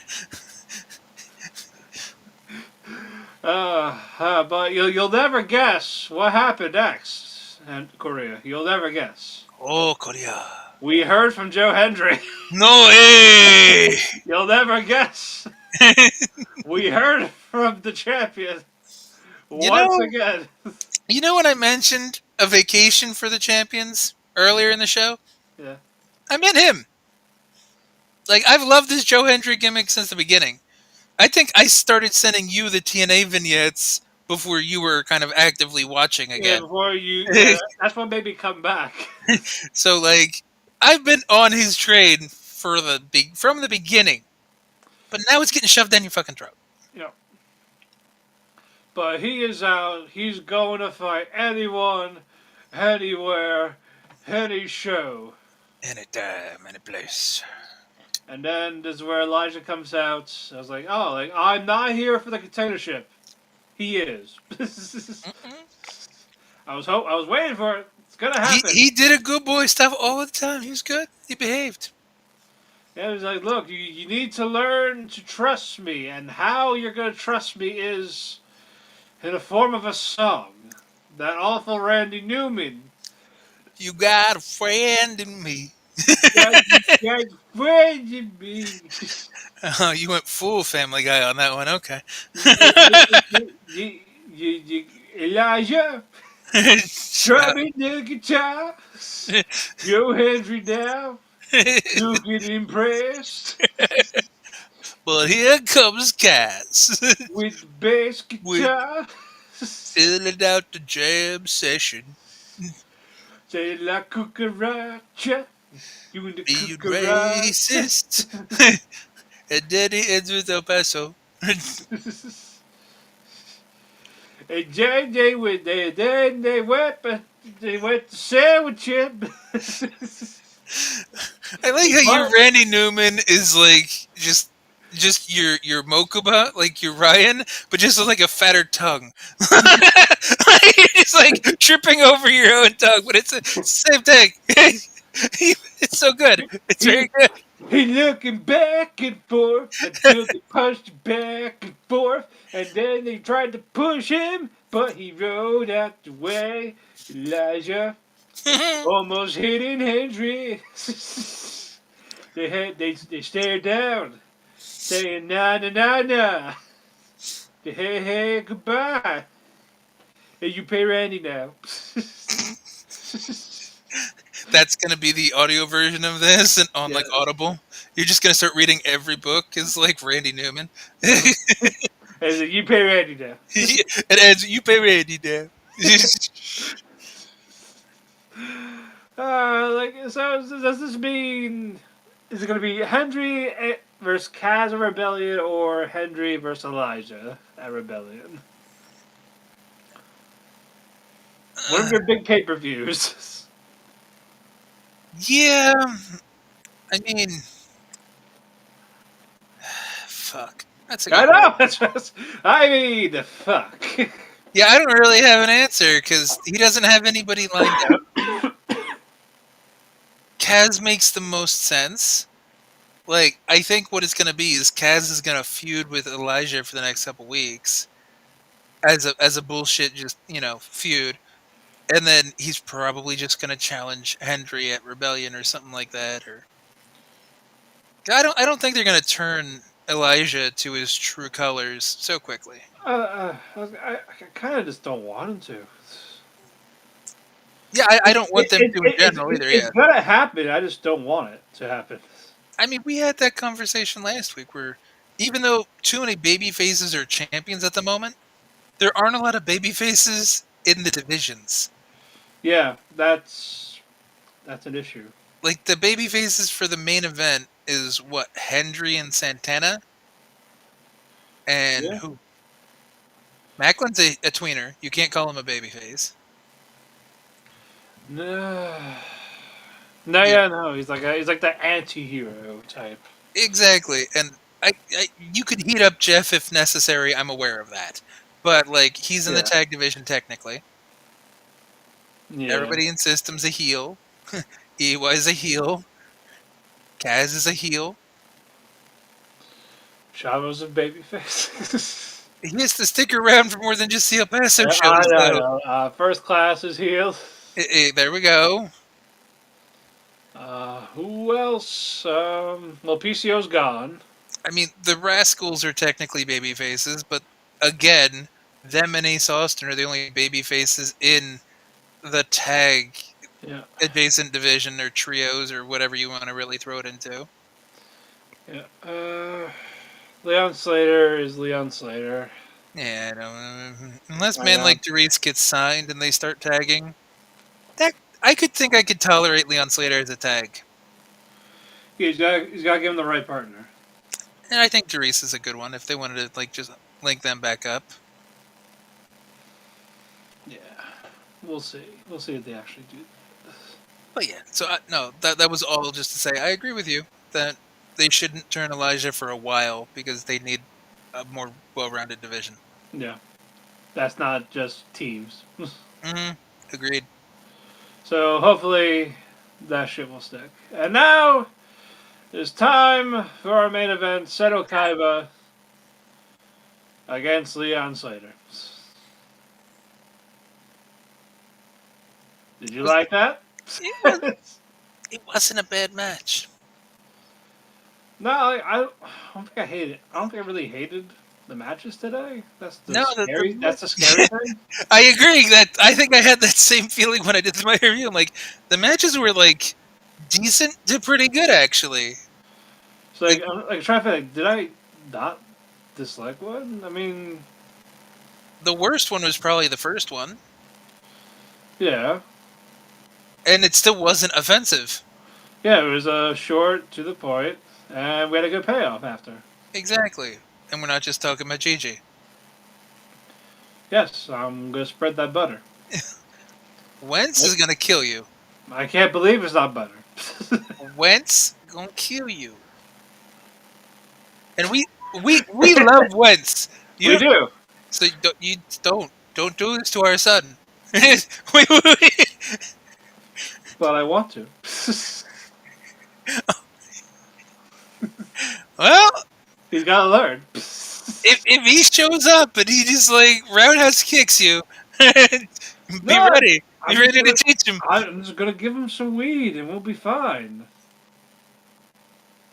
But you'll never guess what happened next in Korea. You'll never guess. Oh, Korea. We heard from Joe Hendry. No way! You'll never guess. We heard from the champion once again. You know when I mentioned a vacation for the champions earlier in the show? Yeah. I meant him. Like, I've loved this Joe Hendry gimmick since the beginning. I think I started sending you the TNA vignettes before you were kind of actively watching Yeah, again. before you. That's what made me come back. So, like, I've been on his train from the beginning. But now it's getting shoved down your fucking throat. Yeah. But he is out. He's going to fight anyone, anywhere, any show. Anytime, any place. And then this is where Elijah comes out. I was like, oh, like I'm not here for the containership. He is. I was waiting for it. It's gonna happen. He did a good boy stuff all the time. He was good. He behaved. Yeah, he was like, look, you need to learn to trust me, and how you're gonna trust me is in the form of a song. That awful Randy Newman. You got a friend in me. Got a friend in me. Oh, you went full Family Guy on that one. Okay. Elijah, drumming the guitar. Joe Hendry now, looking impressed But here comes Cass. with the bass guitar. Filling out the jam session. Say la cucaracha, you in the Being cucaracha. racist. And then he ends with El Paso. And then they went to sandwich him. I like how your Randy Newman is like just your Mokuba, like your Ryan, but just with like a fatter tongue. It's like tripping over your own tongue, but it's the same thing. It's so good. It's very good. He looking back and forth until they pushed back and forth, and then they tried to push him, but he rode out the way. Elijah almost hitting Hendry. They stared down, saying nah nah nah nah. Hey hey goodbye. Hey, you pay Randy now. That's gonna be the audio version of this, and on like Yeah. Audible, you're just gonna start reading every book is like Randy Newman. Hey, so you pay Randy now. It ends. You pay Randy now. Like, so does this mean, is it going to be Hendry versus Kaz at Rebellion, or Hendry versus Elijah at Rebellion? One of your big pay-per-views. Yeah, I mean, fuck. That's a I good. know. I mean, the fuck. Yeah, I don't really have an answer because he doesn't have anybody lined up. Kaz makes the most sense. Like, I think what it's gonna be is Kaz is gonna feud with Elijah for the next couple weeks as a bullshit just feud, and then he's probably just gonna challenge Hendry at Rebellion or something like that. Or I don't think they're gonna turn Elijah to his true colors so quickly. I kind of just don't want him to. Yeah, I don't want them to in general either. It's Yeah, gonna happen. I just don't want it to happen. I mean we had that conversation last week where even though too many baby faces are champions at the moment, there aren't a lot of baby faces in the divisions. Yeah, that's an issue. Like the baby faces for the main event is what Hendry and Santana, and Yeah. who Macklin's a tweener. You can't call him a baby face. No. No, Yeah, yeah, no. He's like the anti-hero type. exactly. And you could heat up Jeff if necessary. I'm aware of that, but like he's in the Yeah. tag division technically. Yeah. Everybody in System's a heel. EY's a heel. Kaz is a heel. Chavo's a babyface. He has to stick around for more than just the El Paso Yeah, shows, I though. know. First class is healed. There we go. Who else? Well, PCO's gone. I mean, the Rascals are technically baby faces, but again, them and Ace Austin are the only baby faces in the tag Yeah. adjacent division or trios or whatever you want to really throw it into. Yeah. Leon Slater is Leon Slater. Yeah, I don't, unless I man know. like Doris gets signed and they start tagging, that I could think I could tolerate Leon Slater as a tag. He's got to give him the right partner. And I think Doris is a good one if they wanted to like just link them back up. Yeah. We'll see. We'll see if they actually do. But yeah, so no, that was all just to say I agree with you that they shouldn't turn Elijah for a while because they need a more well-rounded division. Yeah. That's not just teams. Agreed. So hopefully that shit will stick. And now it's time for our main event: Seto Kaiba against Leon Slater. Did you like that? It wasn't a bad match. No, I don't think I hated. I don't think I really hated the matches today. That's the No, scary. That's the scary thing. I agree that I think I had that same feeling when I did my review. I'm like, the matches were like decent to pretty good actually. So I'm like trying to think. Did I not dislike one? I mean, The worst one was probably the first one, yeah, and it still wasn't offensive. yeah. It was short to the point, and we had a good payoff after. Exactly. And we're not just talking about Gigi. Yes, I'm gonna spread that butter. Wentz is gonna kill you. I can't believe it's not butter. Wentz gonna kill you. And we love Wentz. We do, So don't do this to our son. but I want to. Well, He's gotta learn. if he shows up and he just like roundhouse kicks you, be No, ready. Be I'm ready to just teach him. I'm just gonna give him some weed, and we'll be fine.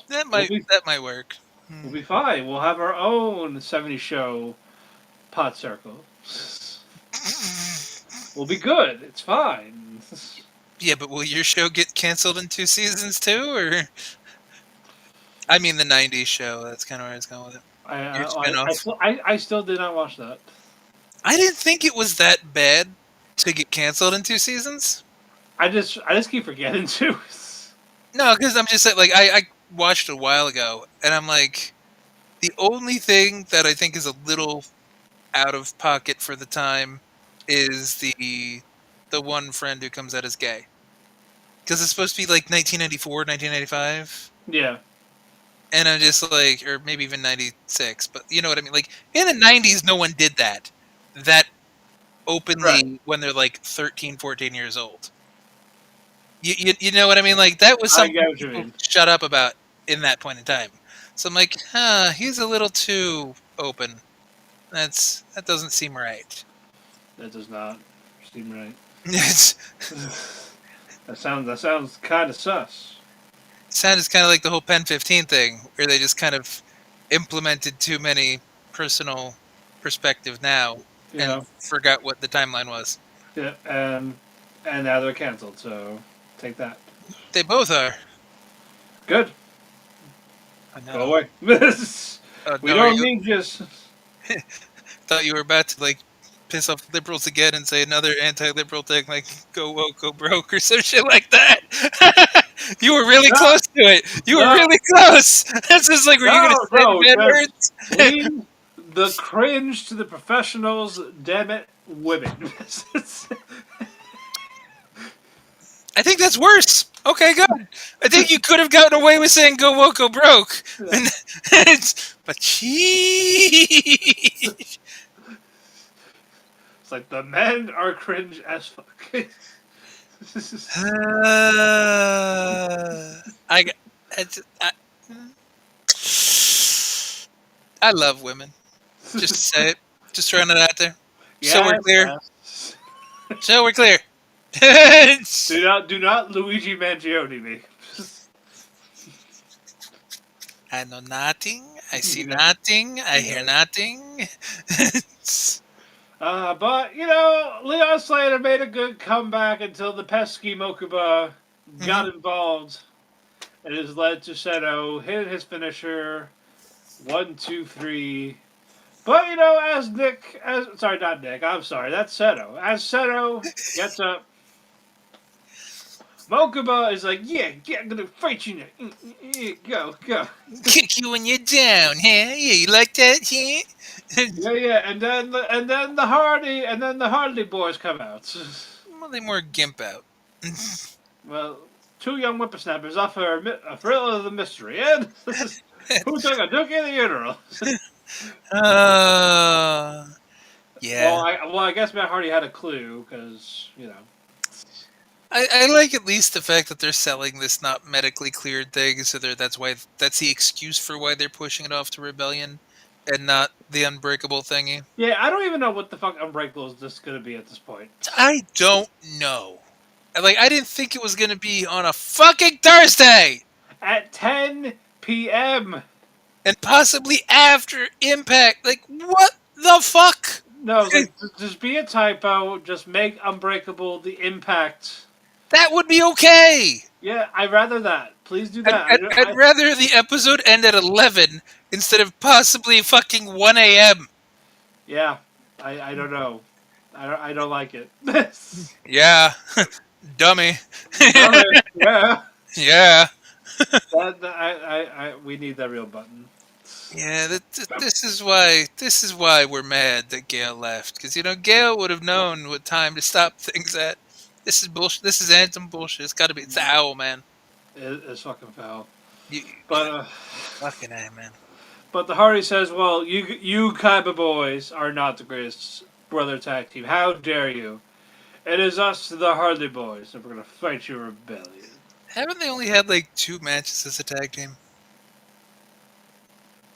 That We'll be, might work. we'll be fine. We'll have our own 70 show pot circle. will be good. It's fine. Yeah, but will your show get canceled in 2 seasons too, or? I mean, the '90s show. That's kind of where I was going with it. Your spinoff. I still did not watch that. I didn't think it was that bad to get canceled in 2 seasons. I just keep forgetting to. No, because I'm just saying, like, I watched it a while ago, and I'm like, the only thing that I think is a little out of pocket for the time is the one friend who comes out as gay. Because it's supposed to be like 1994, 1995. Yeah. And I'm just like, or maybe even 96, but you know what I mean? Like, in the 90s, no one did that openly Right. when they're like 13, 14 years old. You know what I mean? Like, that was I something get what you people mean. shut up about in that point in time. So I'm like, he's a little too open. That doesn't seem right. That does not seem right. It's, That sounds kind of sus. sounds kind of like the whole Pen 15 thing, where they just kind of implemented too many personal perspective now You and know. forgot what the timeline was. Yeah. And now they're canceled. So take that. They both are. Good. I Go know. away. We No, don't need just. thought you were about to like piss off liberals again and say another anti-liberal thing like "go woke, go broke" or some shit like that. You were really No, close to it. You were no, really close. That's just like, were you going to say the no. bad Just words? leave the cringe to the professionals. Damn it, women. I think that's worse. Okay, good. I think you could have gotten away with saying "go woke, go broke," and, but she. It's like the men are cringe as fuck. I, I, I, I love women. Just to say it. Just throwing it out there. So we're Yes, clear. yes. So we're clear. Do not Luigi Mangione me. I know nothing. I see Yeah. nothing. I hear Yeah. nothing. But Leon Slater made a good comeback until the pesky Mokuba got involved. It has led to Seto hitting his finisher. 1, 2, 3. But sorry, not Nick. I'm sorry, that's Seto. As Seto gets up, Mokuba is like, yeah, I'm gonna fight you now. Go. Kick you when you're down, huh? Yeah, you like that, huh? Yeah, and then the Hardy boys come out. Well, they more gimp out. Well, two young whippersnappers offer a thrill of the mystery. And who took a dookie in the uteral? Yeah. I guess Matt Hardy had a clue because I like at least the fact that they're selling this not medically cleared thing, so that's the excuse for why they're pushing it off to Rebellion, and not the Unbreakable thingy. Yeah, I don't even know what the fuck Unbreakable is just gonna be at this point. I don't know. Like, I didn't think it was gonna be on a fucking Thursday, At 10 p.m. and possibly after Impact. Like, what the fuck? No, like just be a typo. Just make Unbreakable the Impact. That would be okay. Yeah, I'd rather that. Please do that. I'd rather the episode end at 11 instead of possibly fucking 1 a.m. Yeah, I don't know. I don't like it. Yeah, dummy. Yeah. Yeah. We need that real button. Yeah, this is why we're mad that Gail left, because Gail would have known what time to stop things at. This is bullshit. This is Anthem bullshit. It's the owl, man. It's fucking foul. You, But fucking A, man. but the Hardy says, well, you Kaiba boys are not the greatest brother tag team. How dare you? It is us, the Hardy boys, and we're gonna fight your rebellion. Haven't they only had like 2 matches as a tag team?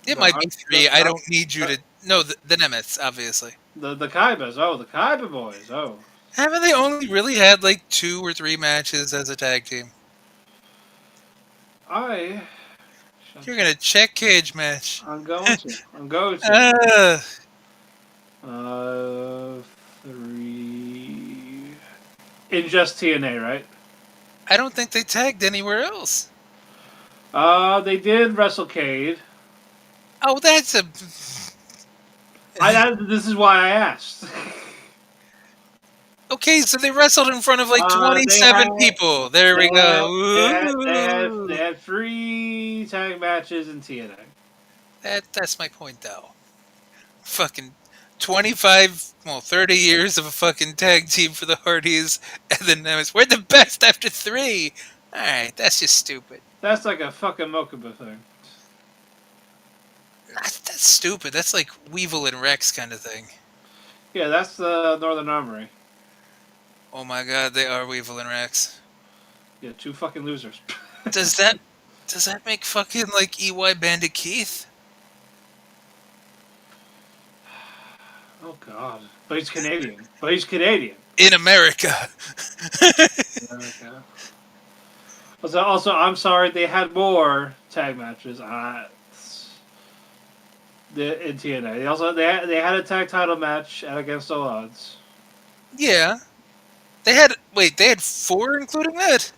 It The might be Har- 3. the- I don't need you to. No, the Nemeths, obviously. The Kaibas. Oh, the Kaiba boys. Oh. Haven't they only really had like 2 or 3 matches as a tag team? You're gonna check cage match. I'm going to. 3 in just TNA, right? I don't think they tagged anywhere else. They did WrestleCade. Oh, that's a. This is why I asked. Okay, so they wrestled in front of like They had 27 people. There we go. they had 3 tag matches in TNA. That's my point, though. Fucking 25, well, 30 years of a fucking tag team for the Hardys, and then we're the best after 3. All right, that's just stupid. That's like a fucking Mokuba thing. That's stupid. That's like Weevil and Rex kind of thing. Yeah, that's the Northern Armory. Oh my god, they are Weevil and Rex. Yeah, 2 fucking losers. Does that make fucking like EY Bandit Keith? Oh god. But he's Canadian. In America. Okay. Also, I'm sorry, they had more tag matches in TNA. They had a tag title match at Against All Odds. Yeah. They had 4 including that?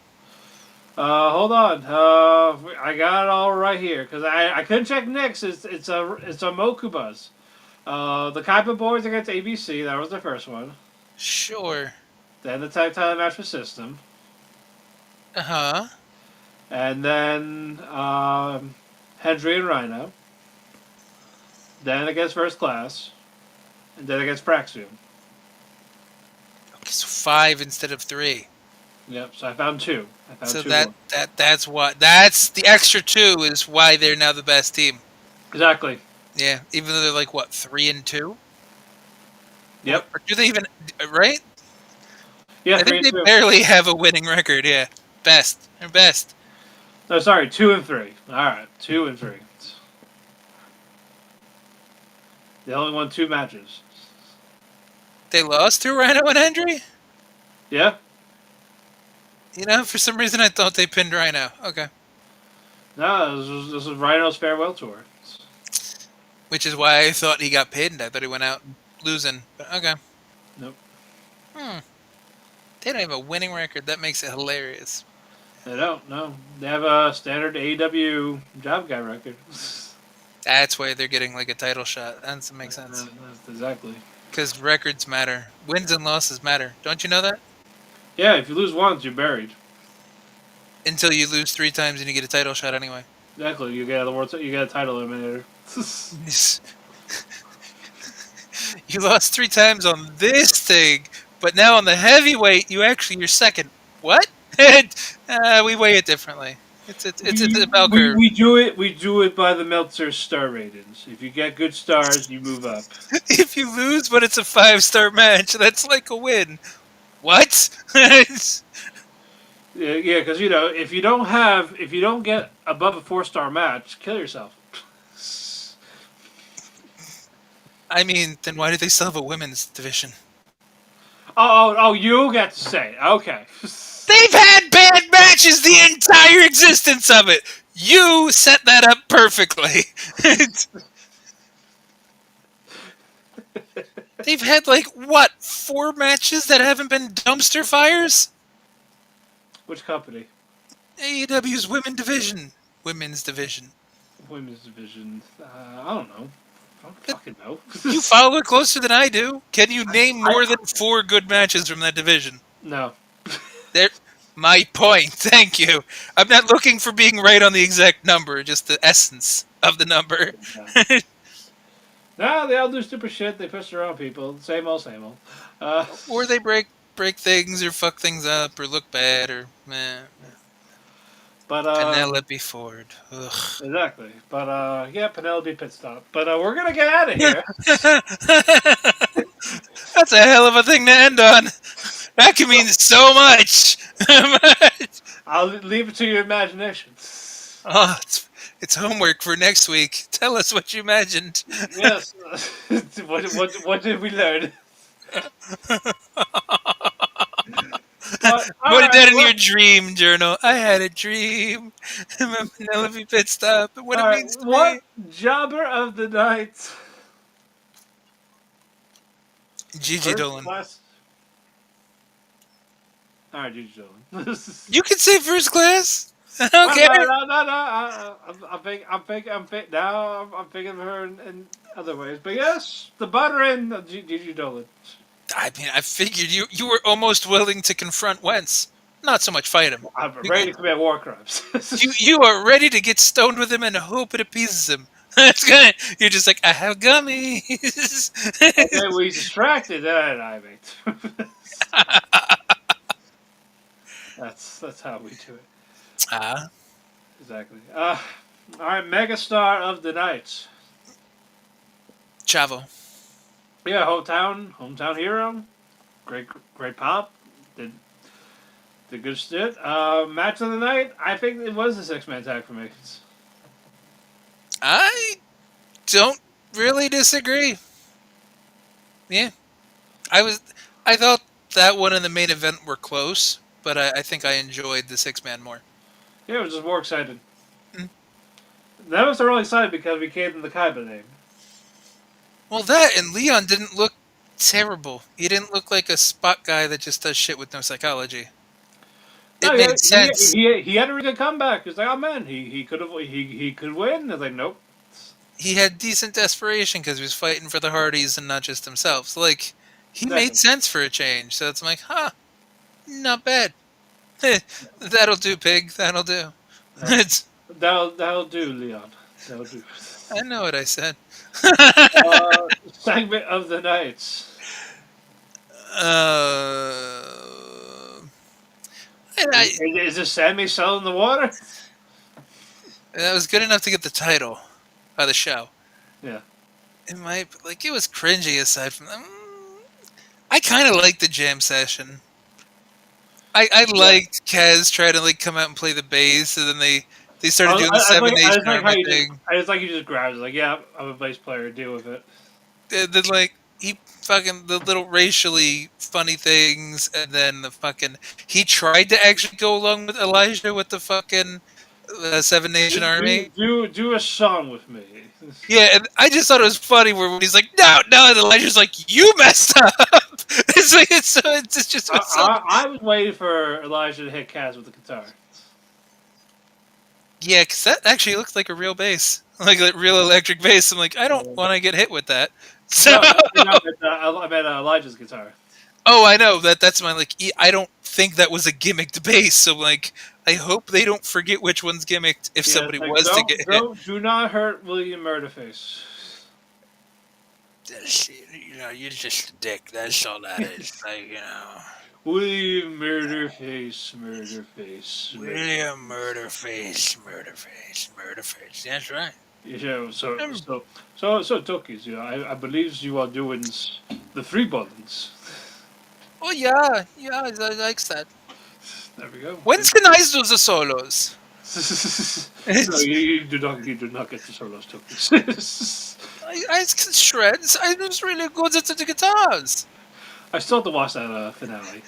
Hold on. I got it all right here because I couldn't check Nick's. It's a Mokubas. The Kaipa Boys against ABC. That was the first one. Sure. Then the tag title match with System. Uh-huh. And then Hendry and Rhino. Then against First Class. And then against Praxium. Okay, so 5 instead of 3. Yep, so I found 2. So 2 that's the extra 2 is why they're now the best team. Exactly. Yeah, even though they're like 3-2. Yep. Or do they even right? Yeah, I think they 3-2. barely have a winning record. Yeah, best. They're best. No, sorry, 2-3. All right, 2-3. They only won 2 matches. They lost to Rhino and Hendry? Yeah. You know, for some reason I thought they pinned Rhino. Okay. No, this was Rhino's farewell tour. Which is why I thought he got pinned. I thought he went out losing. But okay. Nope. They don't have a winning record. That makes it hilarious. They don't. No, they have a standard AEW job guy record. That's why they're getting like a title shot. That makes sense. That's exactly. Because records matter. Wins and losses matter. Don't you know that? Yeah, if you lose once, you're buried. Until you lose 3 times and you get a title shot anyway. Exactly. You get a title eliminator. You lost 3 times on this thing, but now on the heavyweight, you're second. What? We weigh it differently. It's a bell curve. We do it by the Meltzer star ratings. If you get good stars, you move up. If you lose, but it's a 5-star match, that's like a win. What? Yeah, because if you don't get above a 4-star match, kill yourself. I mean, then why do they still have a women's division? Oh, you get to say it. Okay. They've had bad matches the entire existence of it. You set that up perfectly. They've had 4 matches that haven't been dumpster fires? Which company? AEW's women's division. Women's division. I don't know. I don't fucking know. You follow it closer than I do. Can you name more than 4 good matches from that division? No. There, my point. Thank you. I'm not looking for being right on the exact number, just the essence of the number. Yeah. No, they all do stupid shit. They push their own people. Same old, same old. Or they break things, or fuck things up, or look bad, or meh. But Penelope Ford. Ugh. Exactly. But yeah, Penelope pit stop. But we're gonna get out of here. That's a hell of a thing to end on. That can mean so much. I'll leave it to your imagination. Oh, it's homework for next week. Tell us what you imagined. Yes. What did we learn? Put it down in your dream journal. I had a dream. Penelope pit stop. What it means to what me. jobber of the night? Gigi Dolin. Class. All right, Gigi Dolin. You can say first class. I don't care. No. I'm thinking of her in other ways. But yes, the butter in Gigi Dolin. I mean, I figured you were almost willing to confront Wentz, not so much fight him. I'm ready to commit war crimes. You are ready to get stoned with him and hope it appeases him. That's good. You're just like, I have gummies. Okay, well, he's distracted. I mean, that's how we do it. Ah, Exactly. All right, megastar of the night. Chavo. Yeah, hometown hero. Great pop. Did good shit. Match of the night. I think it was a 6-man tag for me. I don't really disagree. Yeah, I thought that one and the main event were close, but I think I enjoyed the 6-man more. Yeah, I was just more excited. Mm. That was the really excited because we gave them the Kaiba name. Well, that and Leon didn't look terrible. He didn't look like a spot guy that just does shit with no psychology. No, It made sense. he had a really good comeback. He's like, oh man, he could win. I was like, nope. He had decent desperation because he was fighting for the Hardys and not just himself. So, like, he Exactly. made sense for a change. So it's like, huh, not bad. That'll do, pig. That'll do. It's, That'll do, Leon. That'll do. I know what I said. Segment of the night. And Is this Sami selling the water? that was good enough to get the title of the show. Yeah. It might, like, it was cringy aside from that. I kind of liked the jam session. I liked Kaz trying to, like, come out and play the bass, and then they started doing the Seven Nation Army thing. I just like you just grabbed it. Like, yeah, I'm a bass player. Deal with it. And then, like, he fucking, the little racially funny things, and then he tried to actually go along with Elijah with the fucking Seven Nation Army. Do a song with me. Yeah, and I just thought it was funny when he's like, no, and Elijah's like, you messed up. It's just. I was waiting for Elijah to hit Kaz with the guitar. Yeah, because that actually looks like a real bass, like a real electric bass. I'm like, I don't want to get hit with that. So, I meant Elijah's guitar. oh, I know that's my like. I don't think that was a gimmicked bass. So like, I hope they don't forget which one's gimmicked if somebody like, was to get hit. Do not hurt William Murderface. You know, you're just a dick. That's all that is. Like, you know. William Murderface. William Murderface. That's right. Yeah, so Tokis, you know, I believe you are doing the 3 buttons. Oh yeah, I likes that. There we go. When's can I do the solos? No, you do not get the solos, Tokis. I can shreds. I was really good at the guitars. I still have to watch that finale.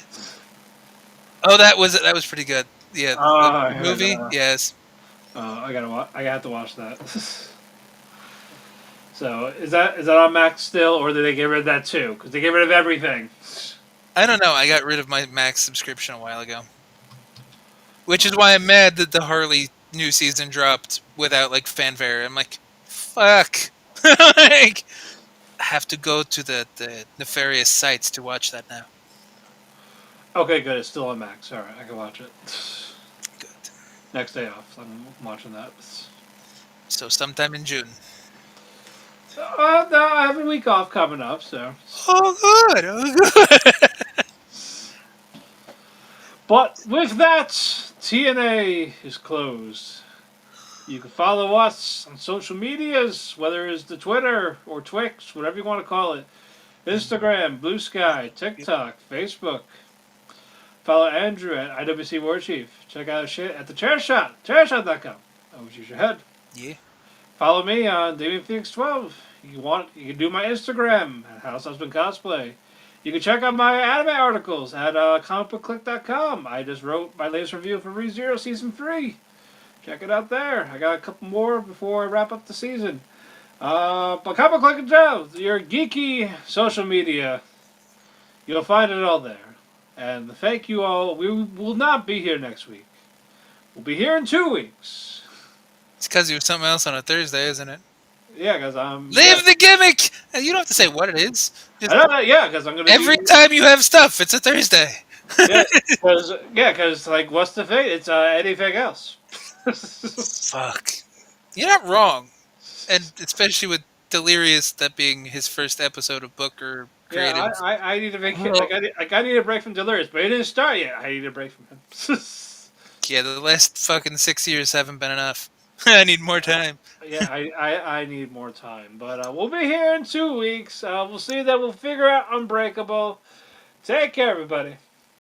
Oh, that was pretty good. Yeah, the movie. Yes. I have to watch that. So is that on Max still, or did they get rid of that too? Because they get rid of everything. I don't know. I got rid of my Max subscription a while ago, which is why I'm mad that the Harley new season dropped without like fanfare. I'm like, fuck. Like, I have to go to the nefarious sites to watch that now. Okay, good. It's still on Max. All right, I can watch it. Good. Next day off, I'm watching that. So sometime in June. No, I have a week off coming up, so. Oh, good. But with that, TNA is closed. You can follow us on social medias, whether it's the Twitter or Twix, whatever you want to call it. Instagram, Blue Sky, TikTok, Facebook. Follow Andrew at IWC Warchief. Check out his shit at the Chairshot, chairshot.com. I wish you should head. Yeah. Follow me on Damien Phoenix 12. You can do my Instagram at House Husband Cosplay. You can check out my anime articles at comicbookclick.com. I just wrote my latest review for ReZero Season 3. Check it out there. I got a couple more before I wrap up the season. But Comic Click and Joe, your geeky social media, you'll find it all there. And thank you all. We will not be here next week. We'll be here in 2 weeks. It's because you have something else on a Thursday, isn't it? Yeah, because I'm... Live the gimmick! And you don't have to say what it is. Just Yeah, because I'm going to every time you have stuff, it's a Thursday. Because like, what's the thing? It's anything else. Fuck. You're not wrong. And especially with Delirious, that being his first episode of book or creative. Yeah, I need a vacation. I need a break from Delirious, but it didn't start yet. I need a break from him. Yeah, the last fucking 6 years haven't been enough. I need more time. Yeah, I need more time. But we'll be here in 2 weeks. We'll see that we'll figure out Unbreakable. Take care, everybody.